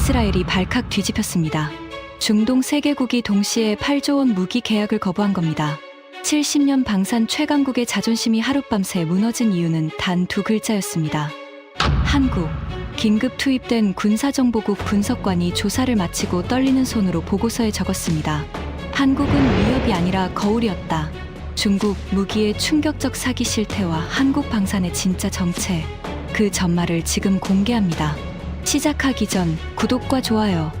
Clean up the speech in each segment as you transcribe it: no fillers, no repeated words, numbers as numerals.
이스라엘이 발칵 뒤집혔습니다. 중동 3개국이 동시에 8조 원 무기 계약을 거부한 겁니다. 70년 방산 최강국의 자존심이 하룻밤새 무너진 이유는 단 2글자였습니다. 한국. 긴급 투입된 군사정보국 분석관이 조사를 마치고 떨리는 손으로 보고서에 적었습니다. 한국은 위협이 아니라 거울이었다. 중국 무기의 충격적 사기 실태와 한국 방산의 진짜 정체. 그 전말을 지금 공개합니다. 시작하기 전 구독과 좋아요,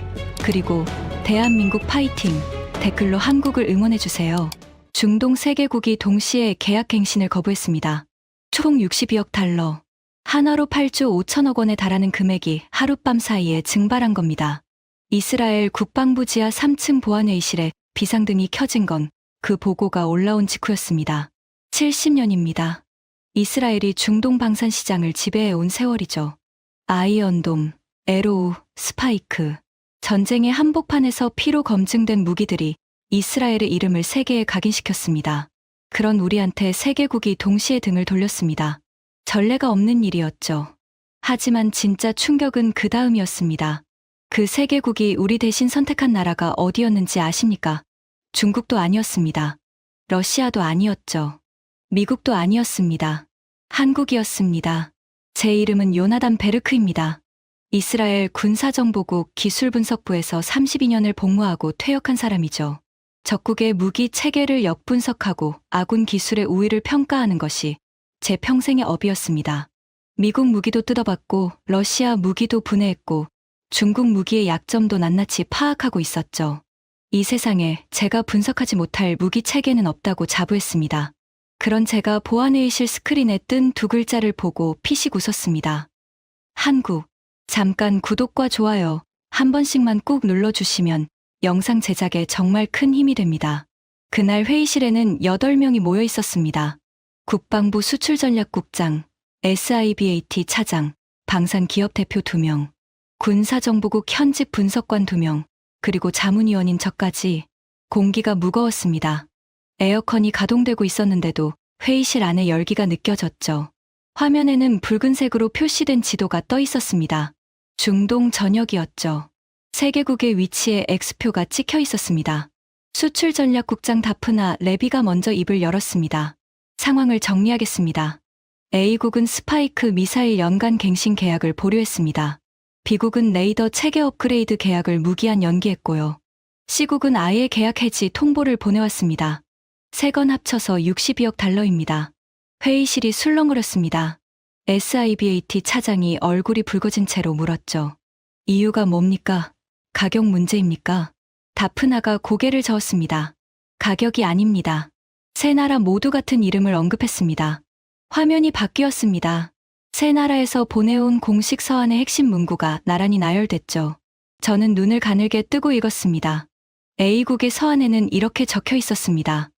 그리고 대한민국 파이팅 댓글로 한국을 응원해주세요. 중동 3개국이 동시에 계약 갱신을 거부했습니다. 총 62억 달러, 한화로 8조 5천억 원에 달하는 금액이 하룻밤 사이에 증발한 겁니다. 이스라엘 국방부 지하 3층 보안회의실에 비상등이 켜진 건 그 보고가 올라온 직후였습니다. 70년입니다. 이스라엘이 중동 방산 시장을 지배해온 세월이죠. 아이언돔, 에로우, 스파이크. 전쟁의 한복판에서 피로 검증된 무기들이 이스라엘의 이름을 세계에 각인시켰습니다. 그런 우리한테 3개국이 동시에 등을 돌렸습니다. 전례가 없는 일이었죠. 하지만 진짜 충격은 그 다음이었습니다. 그 3개국이 우리 대신 선택한 나라가 어디였는지 아십니까? 중국도 아니었습니다. 러시아도 아니었죠. 미국도 아니었습니다. 한국이었습니다. 제 이름은 요나단 베르크입니다. 이스라엘 군사정보국 기술분석부에서 32년을 복무하고 퇴역한 사람이죠. 적국의 무기 체계를 역분석하고 아군 기술의 우위를 평가하는 것이 제 평생의 업이었습니다. 미국 무기도 뜯어봤고 러시아 무기도 분해했고 중국 무기의 약점도 낱낱이 파악하고 있었죠. 이 세상에 제가 분석하지 못할 무기 체계는 없다고 자부했습니다. 그런 제가 보안회의실 스크린에 뜬 2글자를 보고 피식 웃었습니다. 한국. 잠깐 구독과 좋아요 한 번씩만 꾹 눌러주시면 영상 제작에 정말 큰 힘이 됩니다. 그날 회의실에는 8명이 모여 있었습니다. 국방부 수출전략국장, SIBAT 차장, 방산기업 대표 2명, 군사정보국 현직 분석관 2명, 그리고 자문위원인 저까지. 공기가 무거웠습니다. 에어컨이 가동되고 있었는데도 회의실 안에 열기가 느껴졌죠. 화면에는 붉은색으로 표시된 지도가 떠 있었습니다. 중동 전역이었죠. 3개국의 위치에 X표가 찍혀 있었습니다. 수출전략국장 다프나 레비가 먼저 입을 열었습니다. 상황을 정리하겠습니다. A국은 스파이크 미사일 연간 갱신 계약을 보류했습니다. B국은 레이더 체계 업그레이드 계약을 무기한 연기했고요. C국은 아예 계약 해지 통보를 보내왔습니다. 3건 합쳐서 62억 달러입니다. 회의실이 술렁거렸습니다. SIBAT 차장이 얼굴이 붉어진 채로 물었죠. 이유가 뭡니까? 가격 문제입니까? 다프나가 고개를 저었습니다. 가격이 아닙니다. 세 나라 모두 같은 이름을 언급했습니다. 화면이 바뀌었습니다. 세 나라에서 보내온 공식 서한의 핵심 문구가 나란히 나열됐죠. 저는 눈을 가늘게 뜨고 읽었습니다. A국의 서한에는 이렇게 적혀 있었습니다.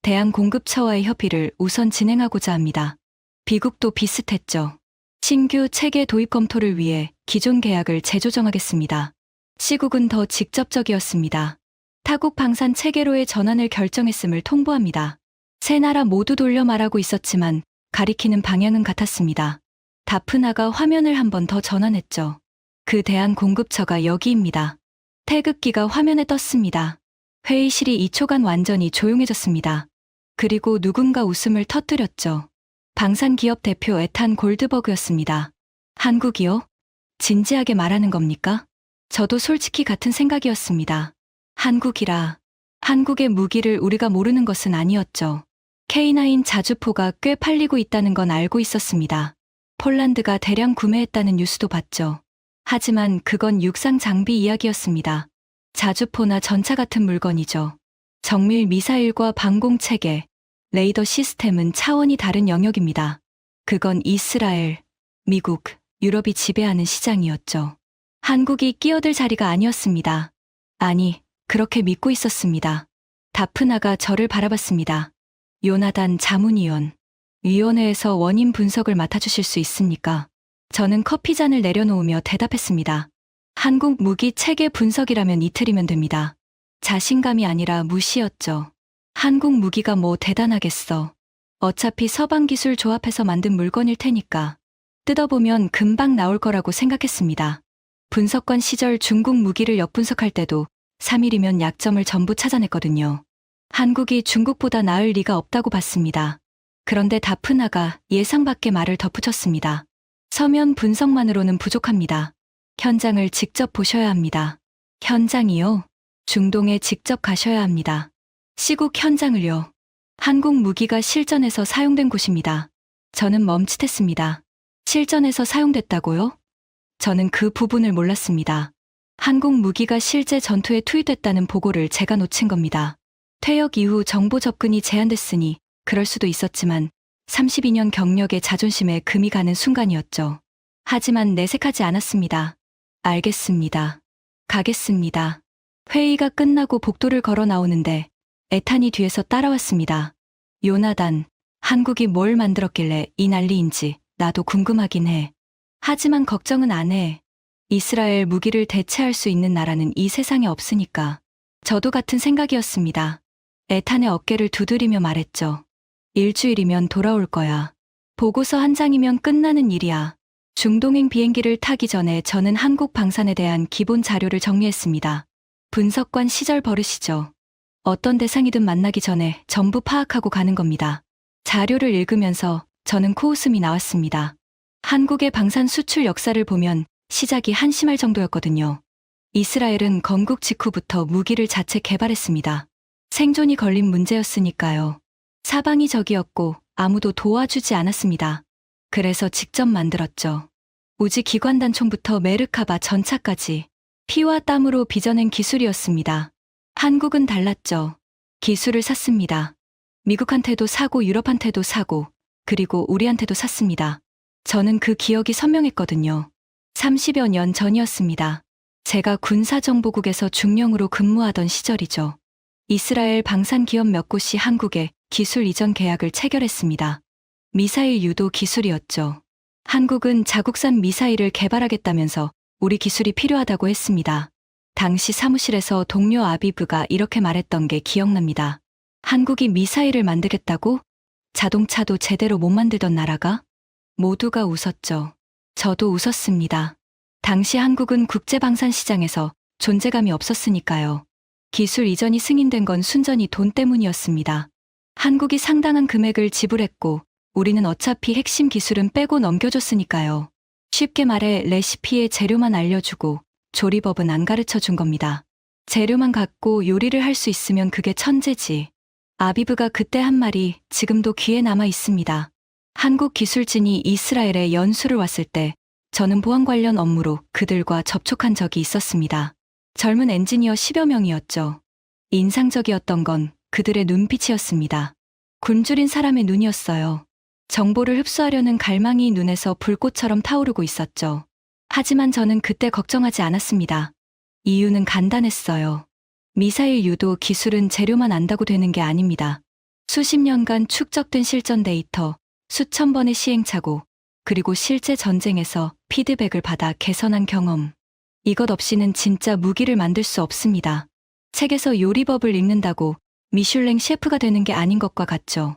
대한공급처와의 협의를 우선 진행하고자 합니다. B국도 비슷했죠. 신규 체계 도입 검토를 위해 기존 계약을 재조정하겠습니다. C국은 더 직접적이었습니다. 타국 방산 체계로의 전환을 결정했음을 통보합니다. 세 나라 모두 돌려 말하고 있었지만 가리키는 방향은 같았습니다. 다프나가 화면을 한 번 더 전환했죠. 그 대한공급처가 여기입니다. 태극기가 화면에 떴습니다. 회의실이 2초간 완전히 조용해졌습니다. 그리고 누군가 웃음을 터뜨렸죠. 방산기업 대표 에탄 골드버그였습니다. 한국이요? 진지하게 말하는 겁니까? 저도 솔직히 같은 생각이었습니다. 한국이라. 한국의 무기를 우리가 모르는 것은 아니었죠. K9 자주포가 꽤 팔리고 있다는 건 알고 있었습니다. 폴란드가 대량 구매했다는 뉴스도 봤죠. 하지만 그건 육상 장비 이야기였습니다. 자주포나 전차 같은 물건이죠. 정밀 미사일과 방공 체계, 레이더 시스템은 차원이 다른 영역입니다. 그건 이스라엘, 미국, 유럽이 지배하는 시장이었죠. 한국이 끼어들 자리가 아니었습니다. 아니, 그렇게 믿고 있었습니다. 다프나가 저를 바라봤습니다. 요나단 자문위원, 위원회에서 원인 분석을 맡아주실 수 있습니까? 저는 커피잔을 내려놓으며 대답했습니다. 한국 무기 체계 분석이라면 이틀이면 됩니다. 자신감이 아니라 무시였죠. 한국 무기가 뭐 대단하겠어. 어차피 서방 기술 조합해서 만든 물건일 테니까. 뜯어보면 금방 나올 거라고 생각했습니다. 분석관 시절 중국 무기를 역분석할 때도 3일이면 약점을 전부 찾아냈거든요. 한국이 중국보다 나을 리가 없다고 봤습니다. 그런데 다프나가 예상 밖의 말을 덧붙였습니다. 서면 분석만으로는 부족합니다. 현장을 직접 보셔야 합니다. 현장이요? 중동에 직접 가셔야 합니다. 시국 현장을요? 한국 무기가 실전에서 사용된 곳입니다. 저는 멈칫했습니다. 실전에서 사용됐다고요? 저는 그 부분을 몰랐습니다. 한국 무기가 실제 전투에 투입됐다는 보고를 제가 놓친 겁니다. 퇴역 이후 정보 접근이 제한됐으니 그럴 수도 있었지만 32년 경력의 자존심에 금이 가는 순간이었죠. 하지만 내색하지 않았습니다. 알겠습니다. 가겠습니다. 회의가 끝나고 복도를 걸어 나오는데 에탄이 뒤에서 따라왔습니다. 요나단, 한국이 뭘 만들었길래 이 난리인지 나도 궁금하긴 해. 하지만 걱정은 안 해. 이스라엘 무기를 대체할 수 있는 나라는 이 세상에 없으니까. 저도 같은 생각이었습니다. 에탄의 어깨를 두드리며 말했죠. 일주일이면 돌아올 거야. 보고서 한 장이면 끝나는 일이야. 중동행 비행기를 타기 전에 저는 한국 방산에 대한 기본 자료를 정리했습니다. 분석관 시절 버릇이죠. 어떤 대상이든 만나기 전에 전부 파악하고 가는 겁니다. 자료를 읽으면서 저는 코웃음이 나왔습니다. 한국의 방산 수출 역사를 보면 시작이 한심할 정도였거든요. 이스라엘은 건국 직후부터 무기를 자체 개발했습니다. 생존이 걸린 문제였으니까요. 사방이 적이었고 아무도 도와주지 않았습니다. 그래서 직접 만들었죠. 우지 기관단총부터 메르카바 전차까지 피와 땀으로 빚어낸 기술이었습니다. 한국은 달랐죠. 기술을 샀습니다. 미국한테도 사고 유럽한테도 사고 그리고 우리한테도 샀습니다. 저는 그 기억이 선명했거든요. 30여 년 전이었습니다. 제가 군사정보국에서 중령으로 근무하던 시절이죠. 이스라엘 방산기업 몇 곳이 한국에 기술 이전 계약을 체결했습니다. 미사일 유도 기술이었죠. 한국은 자국산 미사일을 개발하겠다면서 우리 기술이 필요하다고 했습니다. 당시 사무실에서 동료 아비브가 이렇게 말했던 게 기억납니다. 한국이 미사일을 만들겠다고? 자동차도 제대로 못 만들던 나라가? 모두가 웃었죠. 저도 웃었습니다. 당시 한국은 국제방산시장에서 존재감이 없었으니까요. 기술 이전이 승인된 건 순전히 돈 때문이었습니다. 한국이 상당한 금액을 지불했고 우리는 어차피 핵심 기술은 빼고 넘겨줬으니까요. 쉽게 말해 레시피의 재료만 알려주고 조리법은 안 가르쳐 준 겁니다. 재료만 갖고 요리를 할 수 있으면 그게 천재지. 아비브가 그때 한 말이 지금도 귀에 남아 있습니다. 한국 기술진이 이스라엘에 연수를 왔을 때 저는 보안 관련 업무로 그들과 접촉한 적이 있었습니다. 젊은 엔지니어 10여 명이었죠. 인상적이었던 건 그들의 눈빛이었습니다. 굶주린 사람의 눈이었어요. 정보를 흡수하려는 갈망이 눈에서 불꽃처럼 타오르고 있었죠. 하지만 저는 그때 걱정하지 않았습니다. 이유는 간단했어요. 미사일 유도 기술은 재료만 안다고 되는 게 아닙니다. 수십 년간 축적된 실전 데이터, 수천 번의 시행착오, 그리고 실제 전쟁에서 피드백을 받아 개선한 경험. 이것 없이는 진짜 무기를 만들 수 없습니다. 책에서 요리법을 읽는다고 미슐랭 셰프가 되는 게 아닌 것과 같죠.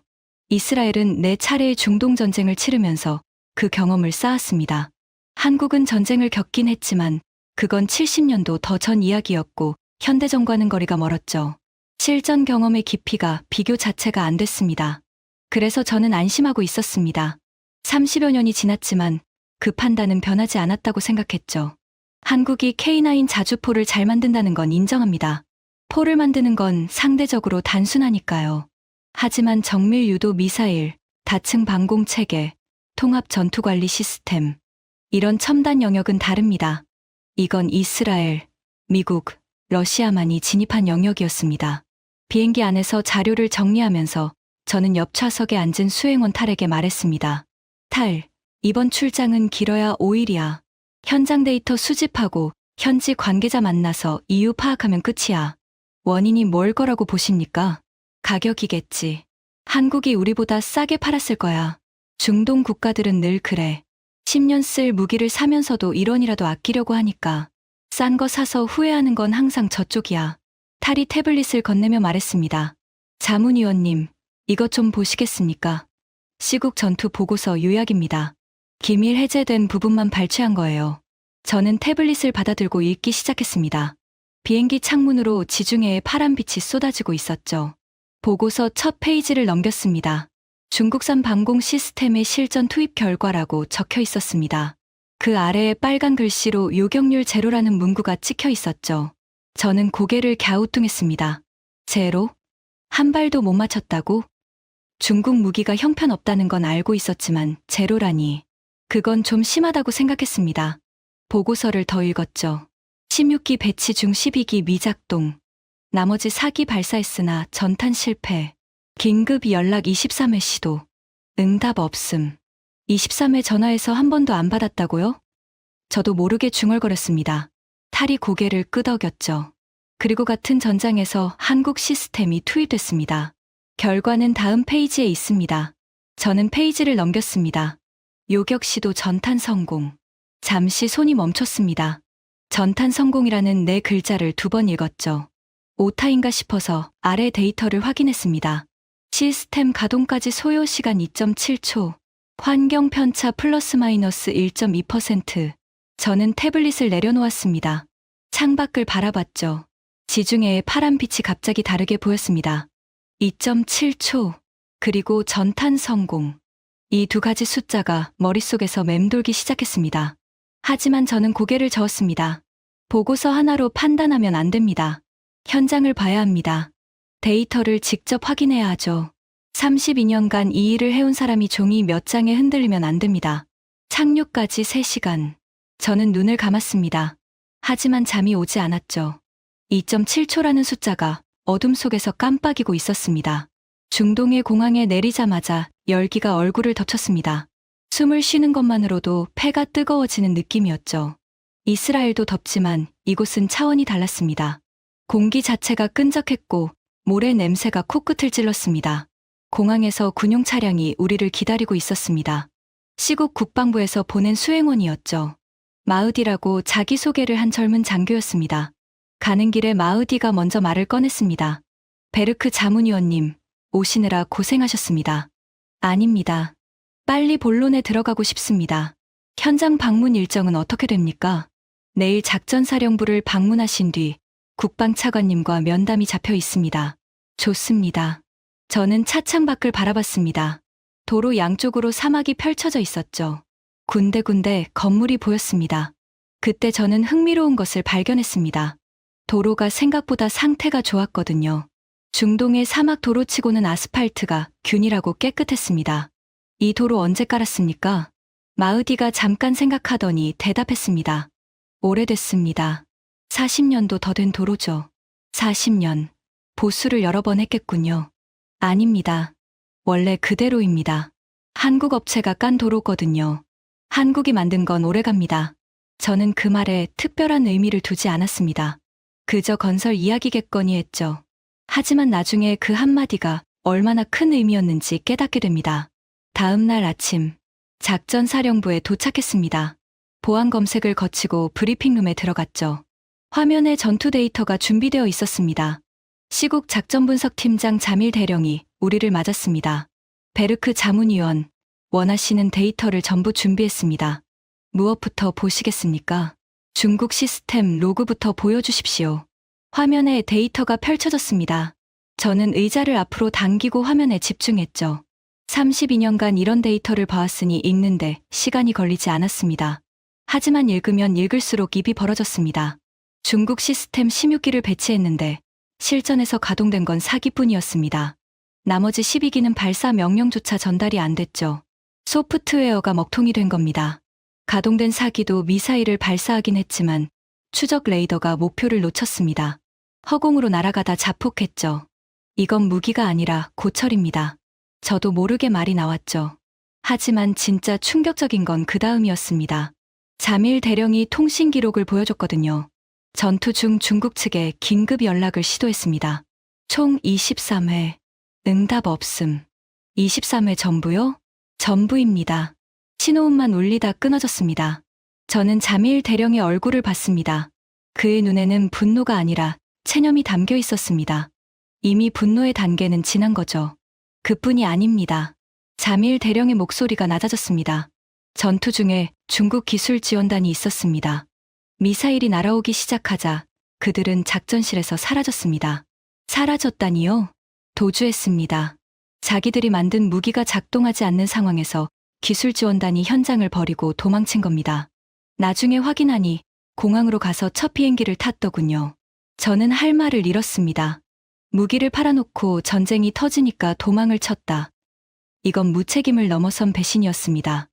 이스라엘은 4차례의 중동 전쟁을 치르면서 그 경험을 쌓았습니다. 한국은 전쟁을 겪긴 했지만 그건 70년도 더 전 이야기였고 현대전과는 거리가 멀었죠. 실전 경험의 깊이가 비교 자체가 안 됐습니다. 그래서 저는 안심하고 있었습니다. 30여 년이 지났지만 그 판단은 변하지 않았다고 생각했죠. 한국이 K9 자주포를 잘 만든다는 건 인정합니다. 포를 만드는 건 상대적으로 단순하니까요. 하지만 정밀 유도 미사일, 다층 방공 체계, 통합 전투관리 시스템, 이런 첨단 영역은 다릅니다. 이건 이스라엘, 미국, 러시아만이 진입한 영역이었습니다. 비행기 안에서 자료를 정리하면서 저는 옆 좌석에 앉은 수행원 탈에게 말했습니다. 탈, 이번 출장은 길어야 5일이야. 현장 데이터 수집하고 현지 관계자 만나서 이유 파악하면 끝이야. 원인이 뭘 거라고 보십니까? 가격이겠지. 한국이 우리보다 싸게 팔았을 거야. 중동 국가들은 늘 그래. 10년 쓸 무기를 사면서도 1원이라도 아끼려고 하니까. 싼 거 사서 후회하는 건 항상 저쪽이야. 탈이 태블릿을 건네며 말했습니다. 자문위원님, 이것 좀 보시겠습니까? 시국 전투 보고서 요약입니다. 기밀 해제된 부분만 발췌한 거예요. 저는 태블릿을 받아들고 읽기 시작했습니다. 비행기 창문으로 지중해에 파란 빛이 쏟아지고 있었죠. 보고서 첫 페이지를 넘겼습니다. 중국산 방공 시스템의 실전 투입 결과라고 적혀 있었습니다. 그 아래에 빨간 글씨로 요격률 제로라는 문구가 찍혀 있었죠. 저는 고개를 갸우뚱했습니다. 제로? 한 발도 못 맞췄다고? 중국 무기가 형편없다는 건 알고 있었지만 제로라니. 그건 좀 심하다고 생각했습니다. 보고서를 더 읽었죠. 16기 배치 중 12기 미작동. 나머지 4기 발사했으나 전탄 실패. 긴급 연락 23회 시도. 응답 없음. 23회 전화해서 한 번도 안 받았다고요? 저도 모르게 중얼거렸습니다. 탈이 고개를 끄덕였죠. 그리고 같은 전장에서 한국 시스템이 투입됐습니다. 결과는 다음 페이지에 있습니다. 저는 페이지를 넘겼습니다. 요격 시도 전탄 성공. 잠시 손이 멈췄습니다. 전탄 성공이라는 네 글자를 2번 읽었죠. 오타인가 싶어서 아래 데이터를 확인했습니다. 시스템 가동까지 소요 시간 2.7초. 환경 편차 플러스 마이너스 1.2%. 저는 태블릿을 내려놓았습니다. 창밖을 바라봤죠. 지중해의 파란 빛이 갑자기 다르게 보였습니다. 2.7초. 그리고 전탄 성공. 이 2가지 숫자가 머릿속에서 맴돌기 시작했습니다. 하지만 저는 고개를 저었습니다. 보고서 하나로 판단하면 안 됩니다. 현장을 봐야 합니다. 데이터를 직접 확인해야 하죠. 32년간 이 일을 해온 사람이 종이 몇 장에 흔들리면 안 됩니다. 착륙까지 3시간. 저는 눈을 감았습니다. 하지만 잠이 오지 않았죠. 2.7초라는 숫자가 어둠 속에서 깜빡이고 있었습니다. 중동의 공항에 내리자마자 열기가 얼굴을 덮쳤습니다. 숨을 쉬는 것만으로도 폐가 뜨거워지는 느낌이었죠. 이스라엘도 덥지만 이곳은 차원이 달랐습니다. 공기 자체가 끈적했고 모래 냄새가 코끝을 찔렀습니다. 공항에서 군용 차량이 우리를 기다리고 있었습니다. 시국 국방부에서 보낸 수행원이었죠. 마흐디라고 자기소개를 한 젊은 장교였습니다. 가는 길에 마흐디가 먼저 말을 꺼냈습니다. 베르크 자문위원님, 오시느라 고생하셨습니다. 아닙니다. 빨리 본론에 들어가고 싶습니다. 현장 방문 일정은 어떻게 됩니까? 내일 작전사령부를 방문하신 뒤 국방차관님과 면담이 잡혀 있습니다. 좋습니다. 저는 차창 밖을 바라봤습니다. 도로 양쪽으로 사막이 펼쳐져 있었죠. 군데군데 건물이 보였습니다. 그때 저는 흥미로운 것을 발견했습니다. 도로가 생각보다 상태가 좋았거든요. 중동의 사막 도로치고는 아스팔트가 균일하고 깨끗했습니다. 이 도로 언제 깔았습니까? 마흐디가 잠깐 생각하더니 대답했습니다. 오래됐습니다. 40년도 더 된 도로죠. 40년. 보수를 여러 번 했겠군요. 아닙니다. 원래 그대로입니다. 한국 업체가 깐 도로거든요. 한국이 만든 건 오래갑니다. 저는 그 말에 특별한 의미를 두지 않았습니다. 그저 건설 이야기겠거니 했죠. 하지만 나중에 그 한마디가 얼마나 큰 의미였는지 깨닫게 됩니다. 다음 날 아침, 작전사령부에 도착했습니다. 보안 검색을 거치고 브리핑룸에 들어갔죠. 화면에 전투 데이터가 준비되어 있었습니다. 시국 작전분석팀장 자밀 대령이 우리를 맞았습니다. 베르크 자문위원, 원하시는 데이터를 전부 준비했습니다. 무엇부터 보시겠습니까? 중국 시스템 로그부터 보여주십시오. 화면에 데이터가 펼쳐졌습니다. 저는 의자를 앞으로 당기고 화면에 집중했죠. 32년간 이런 데이터를 봐왔으니 읽는데 시간이 걸리지 않았습니다. 하지만 읽으면 읽을수록 입이 벌어졌습니다. 중국 시스템 16기를 배치했는데 실전에서 가동된 건 4기뿐이었습니다. 나머지 12기는 발사 명령조차 전달이 안 됐죠. 소프트웨어가 먹통이 된 겁니다. 가동된 4기도 미사일을 발사하긴 했지만 추적 레이더가 목표를 놓쳤습니다. 허공으로 날아가다 자폭했죠. 이건 무기가 아니라 고철입니다. 저도 모르게 말이 나왔죠. 하지만 진짜 충격적인 건 그 다음이었습니다. 자밀 대령이 통신 기록을 보여줬거든요. 전투 중 중국 측에 긴급 연락을 시도했습니다. 총 23회. 응답 없음. 23회 전부요? 전부입니다. 신호음만 울리다 끊어졌습니다. 저는 자밀 대령의 얼굴을 봤습니다. 그의 눈에는 분노가 아니라 체념이 담겨 있었습니다. 이미 분노의 단계는 지난 거죠. 그뿐이 아닙니다. 자밀 대령의 목소리가 낮아졌습니다. 전투 중에 중국 기술 지원단이 있었습니다. 미사일이 날아오기 시작하자 그들은 작전실에서 사라졌습니다. 사라졌다니요? 도주했습니다. 자기들이 만든 무기가 작동하지 않는 상황에서 기술지원단이 현장을 버리고 도망친 겁니다. 나중에 확인하니 공항으로 가서 첫 비행기를 탔더군요. 저는 할 말을 잃었습니다. 무기를 팔아놓고 전쟁이 터지니까 도망을 쳤다. 이건 무책임을 넘어선 배신이었습니다.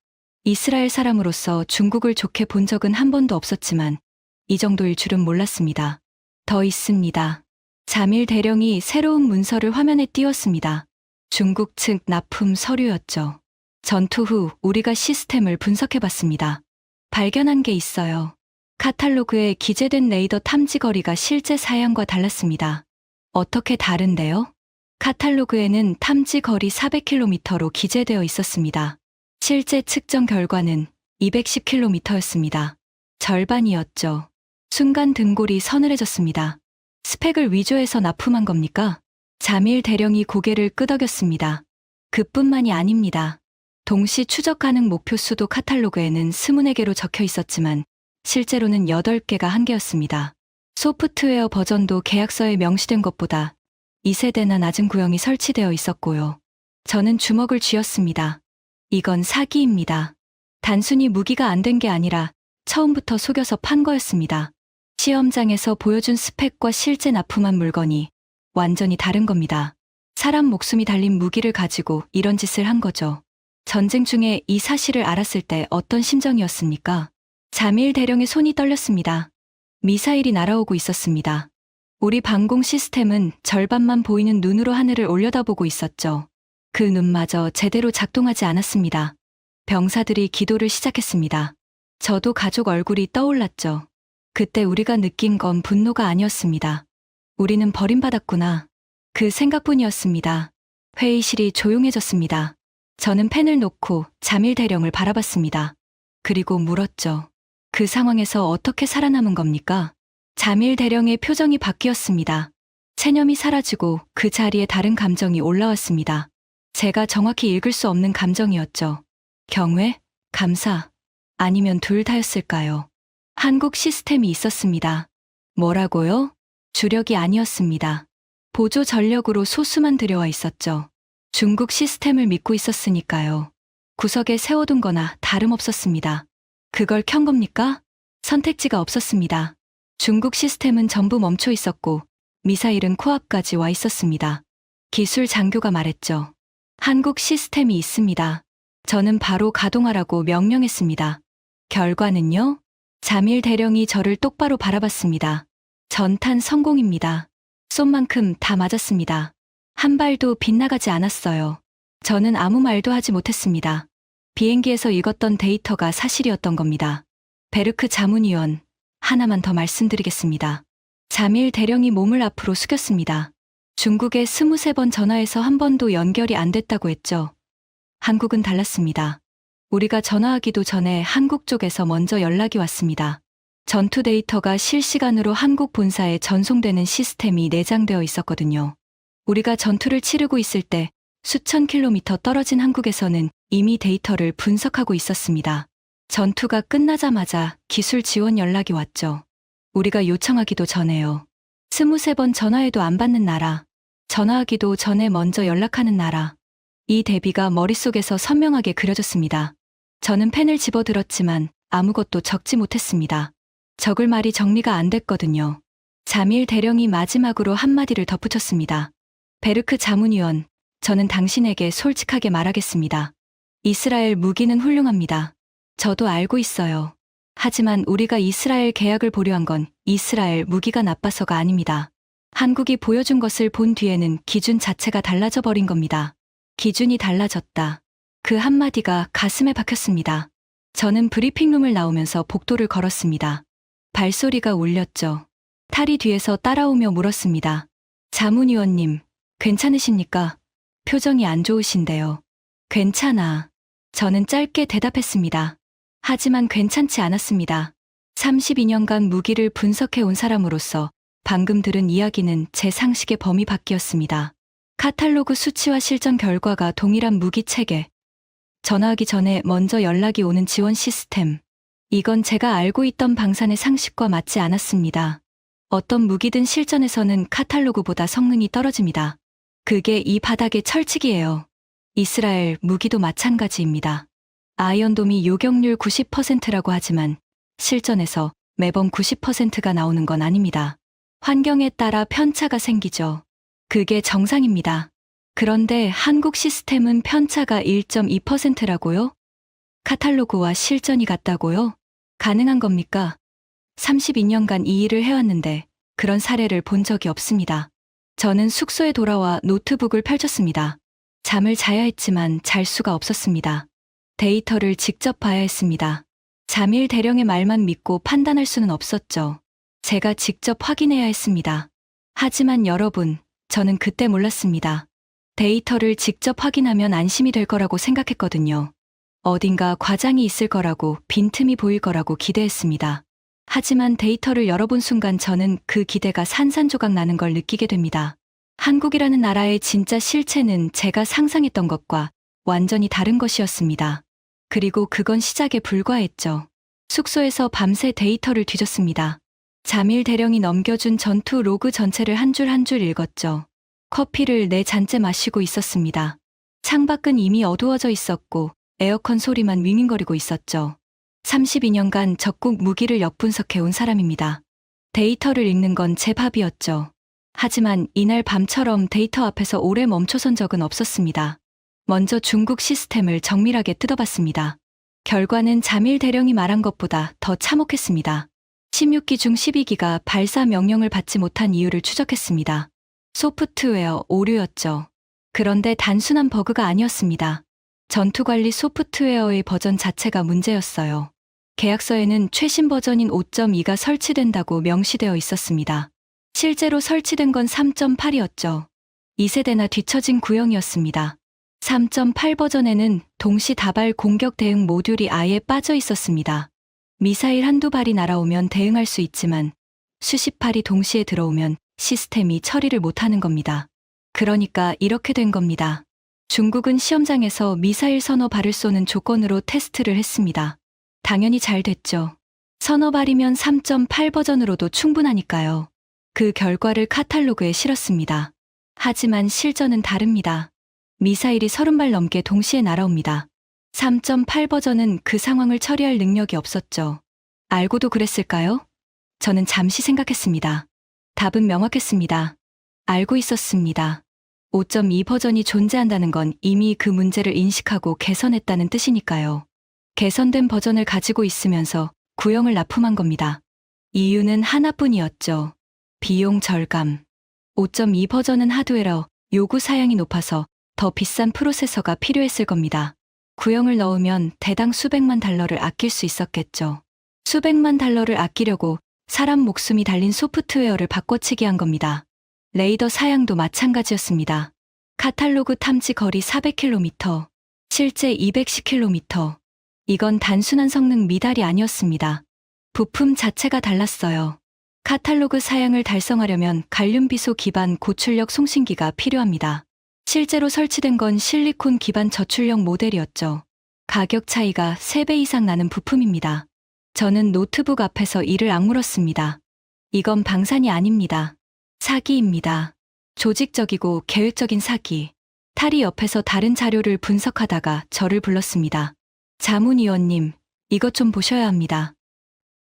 이스라엘 사람으로서 중국을 좋게 본 적은 한 번도 없었지만 이 정도일 줄은 몰랐습니다. 더 있습니다. 자밀 대령이 새로운 문서를 화면에 띄웠습니다. 중국 측 납품 서류였죠. 전투 후 우리가 시스템을 분석해봤습니다. 발견한 게 있어요. 카탈로그에 기재된 레이더 탐지 거리가 실제 사양과 달랐습니다. 어떻게 다른데요? 카탈로그에는 탐지 거리 400km로 기재되어 있었습니다. 실제 측정 결과는 210km였습니다. 절반이었죠. 순간 등골이 서늘해졌습니다. 스펙을 위조해서 납품한 겁니까? 자밀 대령이 고개를 끄덕였습니다. 그뿐만이 아닙니다. 동시 추적 가능 목표 수도 카탈로그에는 24개로 적혀 있었지만 실제로는 8개가 한계였습니다. 소프트웨어 버전도 계약서에 명시된 것보다 2세대나 낮은 구형이 설치되어 있었고요. 저는 주먹을 쥐었습니다. 이건 사기입니다. 단순히 무기가 안 된 게 아니라 처음부터 속여서 판 거였습니다. 시험장에서 보여준 스펙과 실제 납품한 물건이 완전히 다른 겁니다. 사람 목숨이 달린 무기를 가지고 이런 짓을 한 거죠. 전쟁 중에 이 사실을 알았을 때 어떤 심정이었습니까? 자밀 대령의 손이 떨렸습니다. 미사일이 날아오고 있었습니다. 우리 방공 시스템은 절반만 보이는 눈으로 하늘을 올려다보고 있었죠. 그 눈마저 제대로 작동하지 않았습니다. 병사들이 기도를 시작했습니다. 저도 가족 얼굴이 떠올랐죠. 그때 우리가 느낀 건 분노가 아니었습니다. 우리는 버림받았구나. 그 생각뿐이었습니다. 회의실이 조용해졌습니다. 저는 펜을 놓고 자밀 대령을 바라봤습니다. 그리고 물었죠. 그 상황에서 어떻게 살아남은 겁니까? 자밀 대령의 표정이 바뀌었습니다. 체념이 사라지고 그 자리에 다른 감정이 올라왔습니다. 제가 정확히 읽을 수 없는 감정이었죠. 경외? 감사? 아니면 둘 다였을까요? 한국 시스템이 있었습니다. 뭐라고요? 주력이 아니었습니다. 보조 전력으로 소수만 들여와 있었죠. 중국 시스템을 믿고 있었으니까요. 구석에 세워둔 거나 다름없었습니다. 그걸 켠 겁니까? 선택지가 없었습니다. 중국 시스템은 전부 멈춰 있었고 미사일은 코앞까지 와 있었습니다. 기술 장교가 말했죠. 한국 시스템이 있습니다. 저는 바로 가동하라고 명령했습니다. 결과는요? 자밀 대령이 저를 똑바로 바라봤습니다. 전탄 성공입니다. 쏜 만큼 다 맞았습니다. 한 발도 빗나가지 않았어요. 저는 아무 말도 하지 못했습니다. 비행기에서 읽었던 데이터가 사실이었던 겁니다. 베르크 자문위원, 하나만 더 말씀드리겠습니다. 자밀 대령이 몸을 앞으로 숙였습니다. 중국에 23번 전화해서 한 번도 연결이 안 됐다고 했죠. 한국은 달랐습니다. 우리가 전화하기도 전에 한국 쪽에서 먼저 연락이 왔습니다. 전투 데이터가 실시간으로 한국 본사에 전송되는 시스템이 내장되어 있었거든요. 우리가 전투를 치르고 있을 때 수천 킬로미터 떨어진 한국에서는 이미 데이터를 분석하고 있었습니다. 전투가 끝나자마자 기술 지원 연락이 왔죠. 우리가 요청하기도 전에요. 23번 전화해도 안 받는 나라, 전화하기도 전에 먼저 연락하는 나라. 이 대비가 머릿속에서 선명하게 그려졌습니다. 저는 펜을 집어들었지만 아무것도 적지 못했습니다. 적을 말이 정리가 안 됐거든요. 자밀 대령이 마지막으로 한마디를 덧붙였습니다. 베르크 자문위원, 저는 당신에게 솔직하게 말하겠습니다. 이스라엘 무기는 훌륭합니다. 저도 알고 있어요. 하지만 우리가 이스라엘 계약을 보류한 건 이스라엘 무기가 나빠서가 아닙니다. 한국이 보여준 것을 본 뒤에는 기준 자체가 달라져 버린 겁니다. 기준이 달라졌다. 그 한마디가 가슴에 박혔습니다. 저는 브리핑룸을 나오면서 복도를 걸었습니다. 발소리가 울렸죠. 탈이 뒤에서 따라오며 물었습니다. 자문위원님, 괜찮으십니까? 표정이 안 좋으신데요. 괜찮아. 저는 짧게 대답했습니다. 하지만 괜찮지 않았습니다. 32년간 무기를 분석해 온 사람으로서 방금 들은 이야기는 제 상식의 범위 밖이었습니다. 카탈로그 수치와 실전 결과가 동일한 무기 체계, 전화하기 전에 먼저 연락이 오는 지원 시스템, 이건 제가 알고 있던 방산의 상식과 맞지 않았습니다. 어떤 무기든 실전에서는 카탈로그보다 성능이 떨어집니다. 그게 이 바닥의 철칙이에요. 이스라엘 무기도 마찬가지입니다. 아이언돔이 요격률 90%라고 하지만 실전에서 매번 90%가 나오는 건 아닙니다. 환경에 따라 편차가 생기죠. 그게 정상입니다. 그런데 한국 시스템은 편차가 1.2%라고요? 카탈로그와 실전이 같다고요? 가능한 겁니까? 32년간 이 일을 해왔는데 그런 사례를 본 적이 없습니다. 저는 숙소에 돌아와 노트북을 펼쳤습니다. 잠을 자야 했지만 잘 수가 없었습니다. 데이터를 직접 봐야 했습니다. 잠일 대령의 말만 믿고 판단할 수는 없었죠. 제가 직접 확인해야 했습니다. 하지만 여러분, 저는 그때 몰랐습니다. 데이터를 직접 확인하면 안심이 될 거라고 생각했거든요. 어딘가 과장이 있을 거라고, 빈틈이 보일 거라고 기대했습니다. 하지만 데이터를 열어본 순간 저는 그 기대가 산산조각 나는 걸 느끼게 됩니다. 한국이라는 나라의 진짜 실체는 제가 상상했던 것과 완전히 다른 것이었습니다. 그리고 그건 시작에 불과했죠. 숙소에서 밤새 데이터를 뒤졌습니다. 잠일 대령이 넘겨준 전투 로그 전체를 한 줄 한 줄 읽었죠. 커피를 4잔째 마시고 있었습니다. 창밖은 이미 어두워져 있었고 에어컨 소리만 윙윙거리고 있었죠. 32년간 적국 무기를 역분석해온 사람입니다. 데이터를 읽는 건 제 밥이었죠. 하지만 이날 밤처럼 데이터 앞에서 오래 멈춰선 적은 없었습니다. 먼저 중국 시스템을 정밀하게 뜯어봤습니다. 결과는 잠일 대령이 말한 것보다 더 참혹했습니다. 16기 중 12기가 발사 명령을 받지 못한 이유를 추적했습니다. 소프트웨어 오류였죠. 그런데 단순한 버그가 아니었습니다. 전투관리 소프트웨어의 버전 자체가 문제였어요. 계약서에는 최신 버전인 5.2가 설치된다고 명시되어 있었습니다. 실제로 설치된 건 3.8이었죠. 2세대나 뒤처진 구형이었습니다. 3.8 버전에는 동시 다발 공격 대응 모듈이 아예 빠져 있었습니다. 미사일 한두 발이 날아오면 대응할 수 있지만 수십 발이 동시에 들어오면 시스템이 처리를 못하는 겁니다. 그러니까 이렇게 된 겁니다. 중국은 시험장에서 미사일 서너 발을 쏘는 조건으로 테스트를 했습니다. 당연히 잘 됐죠. 서너 발이면 3.8 버전으로도 충분하니까요. 그 결과를 카탈로그에 실었습니다. 하지만 실전은 다릅니다. 미사일이 30발 넘게 동시에 날아옵니다. 3.8 버전은 그 상황을 처리할 능력이 없었죠. 알고도 그랬을까요? 저는 잠시 생각했습니다. 답은 명확했습니다. 알고 있었습니다. 5.2 버전이 존재한다는 건 이미 그 문제를 인식하고 개선했다는 뜻이니까요. 개선된 버전을 가지고 있으면서 구형을 납품한 겁니다. 이유는 하나뿐이었죠. 비용 절감. 5.2 버전은 하드웨어, 요구 사양이 높아서 더 비싼 프로세서가 필요했을 겁니다. 구형을 넣으면 대당 수백만 달러를 아낄 수 있었겠죠. 수백만 달러를 아끼려고 사람 목숨이 달린 소프트웨어를 바꿔치기 한 겁니다. 레이더 사양도 마찬가지였습니다. 카탈로그 탐지 거리 400km, 실제 210km. 이건 단순한 성능 미달이 아니었습니다. 부품 자체가 달랐어요. 카탈로그 사양을 달성하려면 갈륨 비소 기반 고출력 송신기가 필요합니다. 실제로 설치된 건 실리콘 기반 저출력 모델이었죠. 가격 차이가 3배 이상 나는 부품입니다. 저는 노트북 앞에서 이를 악물었습니다. 이건 방산이 아닙니다. 사기입니다. 조직적이고 계획적인 사기. 탈이 옆에서 다른 자료를 분석하다가 저를 불렀습니다. 자문위원님, 이것 좀 보셔야 합니다.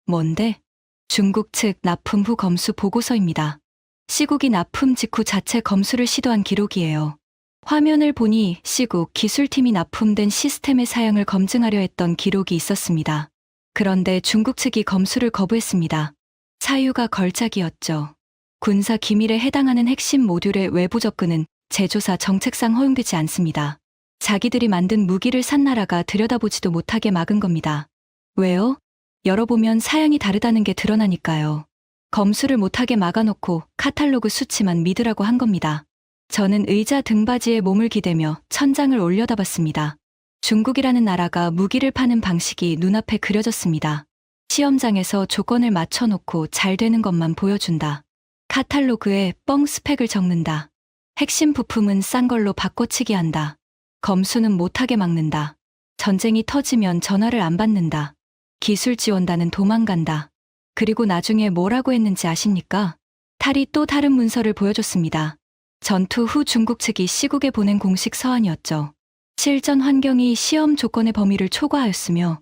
뭔데? 중국 측 납품 후 검수 보고서입니다. 시국이 납품 직후 자체 검수를 시도한 기록이에요. 화면을 보니 시국 기술팀이 납품된 시스템의 사양을 검증하려 했던 기록이 있었습니다. 그런데 중국 측이 검수를 거부했습니다. 사유가 걸작이었죠. 군사 기밀에 해당하는 핵심 모듈의 외부 접근은 제조사 정책상 허용되지 않습니다. 자기들이 만든 무기를 산 나라가 들여다보지도 못하게 막은 겁니다. 왜요? 열어보면 사양이 다르다는 게 드러나니까요. 검수를 못하게 막아놓고 카탈로그 수치만 믿으라고 한 겁니다. 저는 의자 등받이에 몸을 기대며 천장을 올려다봤습니다. 중국이라는 나라가 무기를 파는 방식이 눈앞에 그려졌습니다. 시험장에서 조건을 맞춰놓고 잘 되는 것만 보여준다. 카탈로그에 뻥 스펙을 적는다. 핵심 부품은 싼 걸로 바꿔치기 한다. 검수는 못하게 막는다. 전쟁이 터지면 전화를 안 받는다. 기술 지원단은 도망간다. 그리고 나중에 뭐라고 했는지 아십니까? 탈이 또 다른 문서를 보여줬습니다. 전투 후 중국 측이 시국에 보낸 공식 서한이었죠. 실전 환경이 시험 조건의 범위를 초과하였으며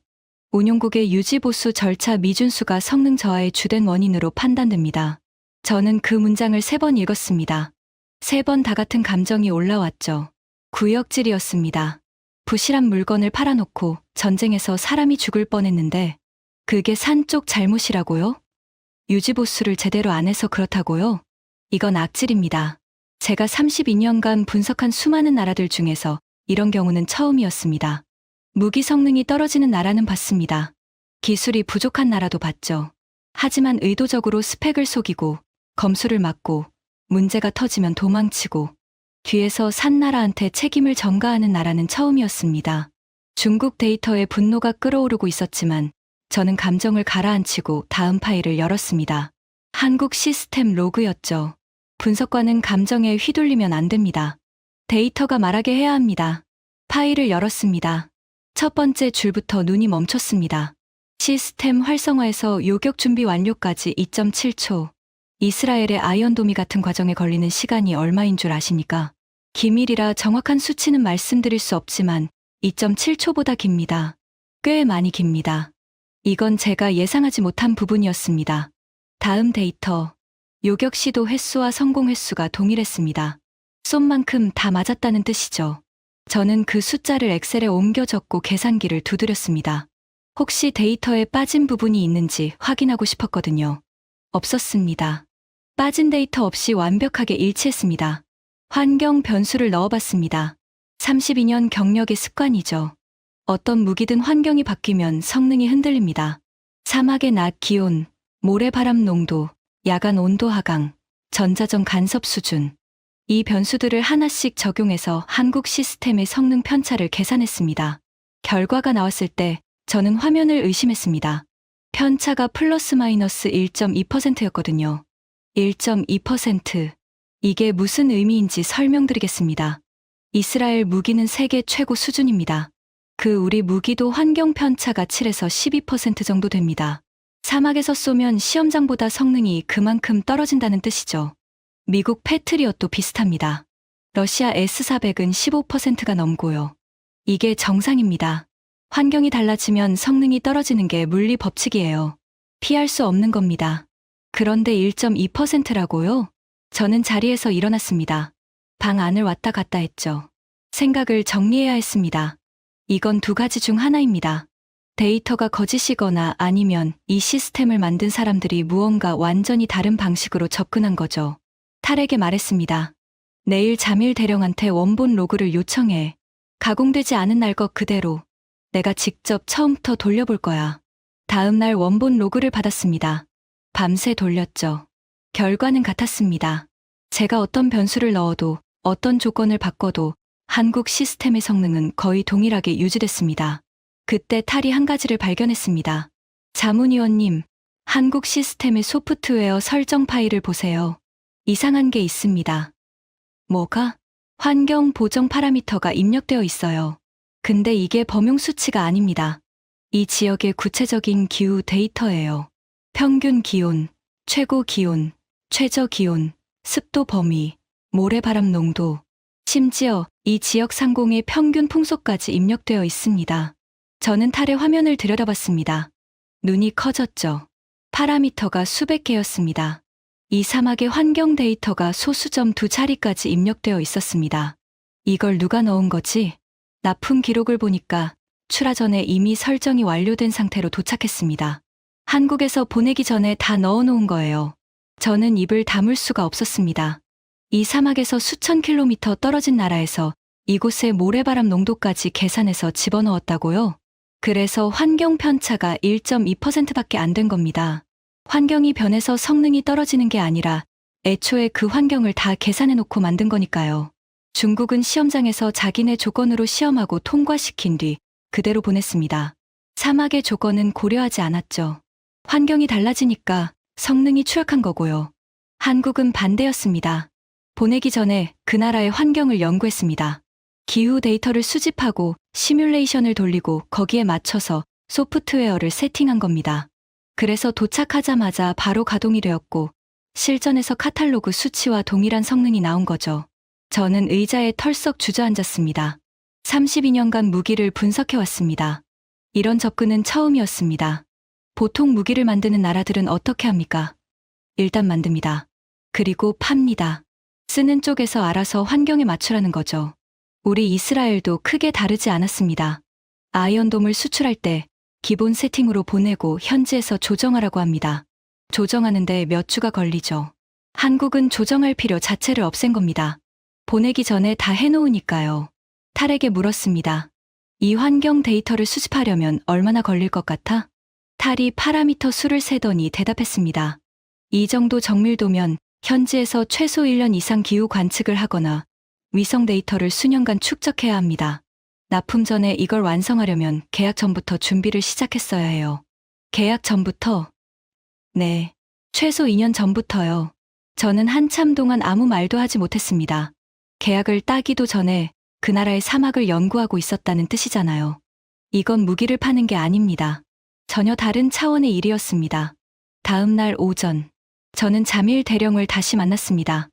운용국의 유지보수 절차 미준수가 성능 저하의 주된 원인으로 판단됩니다. 저는 그 문장을 3번 읽었습니다. 3번 다 같은 감정이 올라왔죠. 구역질이었습니다. 부실한 물건을 팔아놓고 전쟁에서 사람이 죽을 뻔했는데 그게 산 쪽 잘못이라고요? 유지보수를 제대로 안 해서 그렇다고요? 이건 악질입니다. 제가 32년간 분석한 수많은 나라들 중에서 이런 경우는 처음이었습니다. 무기 성능이 떨어지는 나라는 봤습니다. 기술이 부족한 나라도 봤죠. 하지만 의도적으로 스펙을 속이고 검수를 막고 문제가 터지면 도망치고 뒤에서 산 나라한테 책임을 전가하는 나라는 처음이었습니다. 중국 데이터에 분노가 끓어오르고 있었지만 저는 감정을 가라앉히고 다음 파일을 열었습니다. 한국 시스템 로그였죠. 분석관은 감정에 휘둘리면 안 됩니다. 데이터가 말하게 해야 합니다. 파일을 열었습니다. 첫 번째 줄부터 눈이 멈췄습니다. 시스템 활성화에서 요격 준비 완료까지 2.7초. 이스라엘의 아이언도미 같은 과정에 걸리는 시간이 얼마인 줄 아십니까? 기밀이라 정확한 수치는 말씀드릴 수 없지만 2.7초보다 깁니다. 꽤 많이 깁니다. 이건 제가 예상하지 못한 부분이었습니다. 다음 데이터. 요격 시도 횟수와 성공 횟수가 동일했습니다. 쏜 만큼 다 맞았다는 뜻이죠. 저는 그 숫자를 엑셀에 옮겨 적고 계산기를 두드렸습니다. 혹시 데이터에 빠진 부분이 있는지 확인하고 싶었거든요. 없었습니다. 빠진 데이터 없이 완벽하게 일치했습니다. 환경 변수를 넣어봤습니다. 32년 경력의 습관이죠. 어떤 무기든 환경이 바뀌면 성능이 흔들립니다. 사막의 낮 기온, 모래바람 농도, 야간 온도 하강, 전자전 간섭 수준. 이 변수들을 하나씩 적용해서 한국 시스템의 성능 편차를 계산했습니다. 결과가 나왔을 때 저는 화면을 의심했습니다. 편차가 플러스 마이너스 1.2%였거든요. 1.2%. 이게 무슨 의미인지 설명드리겠습니다. 이스라엘 무기는 세계 최고 수준입니다. 그 우리 무기도 환경 편차가 7에서 12% 정도 됩니다. 사막에서 쏘면 시험장보다 성능이 그만큼 떨어진다는 뜻이죠. 미국 패트리엇도 비슷합니다. 러시아 S400은 15%가 넘고요. 이게 정상입니다. 환경이 달라지면 성능이 떨어지는 게 물리 법칙이에요. 피할 수 없는 겁니다. 그런데 1.2%라고요? 저는 자리에서 일어났습니다. 방 안을 왔다 갔다 했죠. 생각을 정리해야 했습니다. 이건 두 가지 중 하나입니다. 데이터가 거짓이거나 아니면 이 시스템을 만든 사람들이 무언가 완전히 다른 방식으로 접근한 거죠. 탈에게 말했습니다. 내일 자밀 대령한테 원본 로그를 요청해. 가공되지 않은 날 것 그대로. 내가 직접 처음부터 돌려볼 거야. 다음 날 원본 로그를 받았습니다. 밤새 돌렸죠. 결과는 같았습니다. 제가 어떤 변수를 넣어도 어떤 조건을 바꿔도 한국 시스템의 성능은 거의 동일하게 유지됐습니다. 그때 탈이 한 가지를 발견했습니다. 자문위원님, 한국 시스템의 소프트웨어 설정 파일을 보세요. 이상한 게 있습니다. 뭐가? 환경 보정 파라미터가 입력되어 있어요. 근데 이게 범용 수치가 아닙니다. 이 지역의 구체적인 기후 데이터예요. 평균 기온, 최고 기온, 최저 기온, 습도 범위, 모래바람 농도, 심지어 이 지역 상공의 평균 풍속까지 입력되어 있습니다. 저는 탈의 화면을 들여다봤습니다. 눈이 커졌죠. 파라미터가 수백 개였습니다. 이 사막의 환경 데이터가 소수점 2자리까지 입력되어 있었습니다. 이걸 누가 넣은 거지? 납품 기록을 보니까 출하 전에 이미 설정이 완료된 상태로 도착했습니다. 한국에서 보내기 전에 다 넣어놓은 거예요. 저는 입을 다물 수가 없었습니다. 이 사막에서 수천 킬로미터 떨어진 나라에서 이곳의 모래바람 농도까지 계산해서 집어넣었다고요? 그래서 환경 편차가 1.2%밖에 안 된 겁니다. 환경이 변해서 성능이 떨어지는 게 아니라 애초에 그 환경을 다 계산해놓고 만든 거니까요. 중국은 시험장에서 자기네 조건으로 시험하고 통과시킨 뒤 그대로 보냈습니다. 사막의 조건은 고려하지 않았죠. 환경이 달라지니까 성능이 추락한 거고요. 한국은 반대였습니다. 보내기 전에 그 나라의 환경을 연구했습니다. 기후 데이터를 수집하고 시뮬레이션을 돌리고 거기에 맞춰서 소프트웨어를 세팅한 겁니다. 그래서 도착하자마자 바로 가동이 되었고 실전에서 카탈로그 수치와 동일한 성능이 나온 거죠. 저는 의자에 털썩 주저앉았습니다. 32년간 무기를 분석해왔습니다. 이런 접근은 처음이었습니다. 보통 무기를 만드는 나라들은 어떻게 합니까? 일단 만듭니다. 그리고 팝니다. 쓰는 쪽에서 알아서 환경에 맞추라는 거죠. 우리 이스라엘도 크게 다르지 않았습니다. 아이언돔을 수출할 때 기본 세팅으로 보내고 현지에서 조정하라고 합니다. 조정하는데 몇 주가 걸리죠. 한국은 조정할 필요 자체를 없앤 겁니다. 보내기 전에 다 해놓으니까요. 탈에게 물었습니다. 이 환경 데이터를 수집하려면 얼마나 걸릴 것 같아? 탈이 파라미터 수를 세더니 대답했습니다. 이 정도 정밀도면 현지에서 최소 1년 이상 기후 관측을 하거나 위성 데이터를 수년간 축적해야 합니다. 납품 전에 이걸 완성하려면 계약 전부터 준비를 시작했어야 해요. 계약 전부터? 네, 최소 2년 전부터요. 저는 한참 동안 아무 말도 하지 못했습니다. 계약을 따기도 전에 그 나라의 사막을 연구하고 있었다는 뜻이잖아요. 이건 무기를 파는 게 아닙니다. 전혀 다른 차원의 일이었습니다. 다음 날 오전, 저는 자밀 대령을 다시 만났습니다.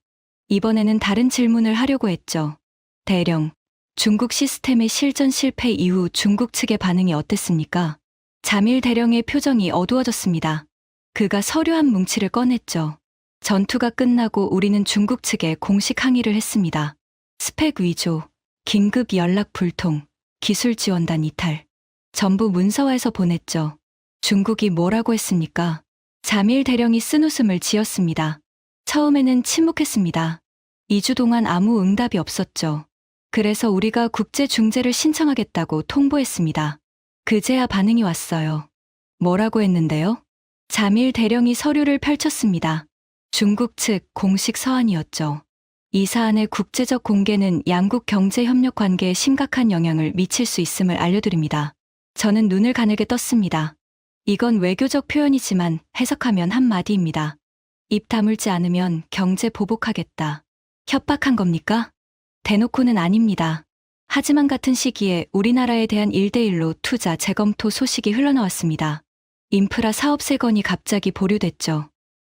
이번에는 다른 질문을 하려고 했죠. 대령, 중국 시스템의 실전 실패 이후 중국 측의 반응이 어땠습니까? 자밀 대령의 표정이 어두워졌습니다. 그가 서류 한 뭉치를 꺼냈죠. 전투가 끝나고 우리는 중국 측에 공식 항의를 했습니다. 스펙 위조, 긴급 연락 불통, 기술 지원단 이탈. 전부 문서화해서 보냈죠. 중국이 뭐라고 했습니까? 자밀 대령이 쓴웃음을 지었습니다. 처음에는 침묵했습니다. 2주 동안 아무 응답이 없었죠. 그래서 우리가 국제 중재를 신청하겠다고 통보했습니다. 그제야 반응이 왔어요. 뭐라고 했는데요? 자밀 대령이 서류를 펼쳤습니다. 중국 측 공식 서한이었죠. 이 사안의 국제적 공개는 양국 경제 협력 관계에 심각한 영향을 미칠 수 있음을 알려드립니다. 저는 눈을 가늘게 떴습니다. 이건 외교적 표현이지만 해석하면 한마디입니다. 입 다물지 않으면 경제 보복하겠다. 협박한 겁니까? 대놓고는 아닙니다. 하지만 같은 시기에 우리나라에 대한 1대1로 투자 재검토 소식이 흘러나왔습니다. 인프라 사업 3건이 갑자기 보류됐죠.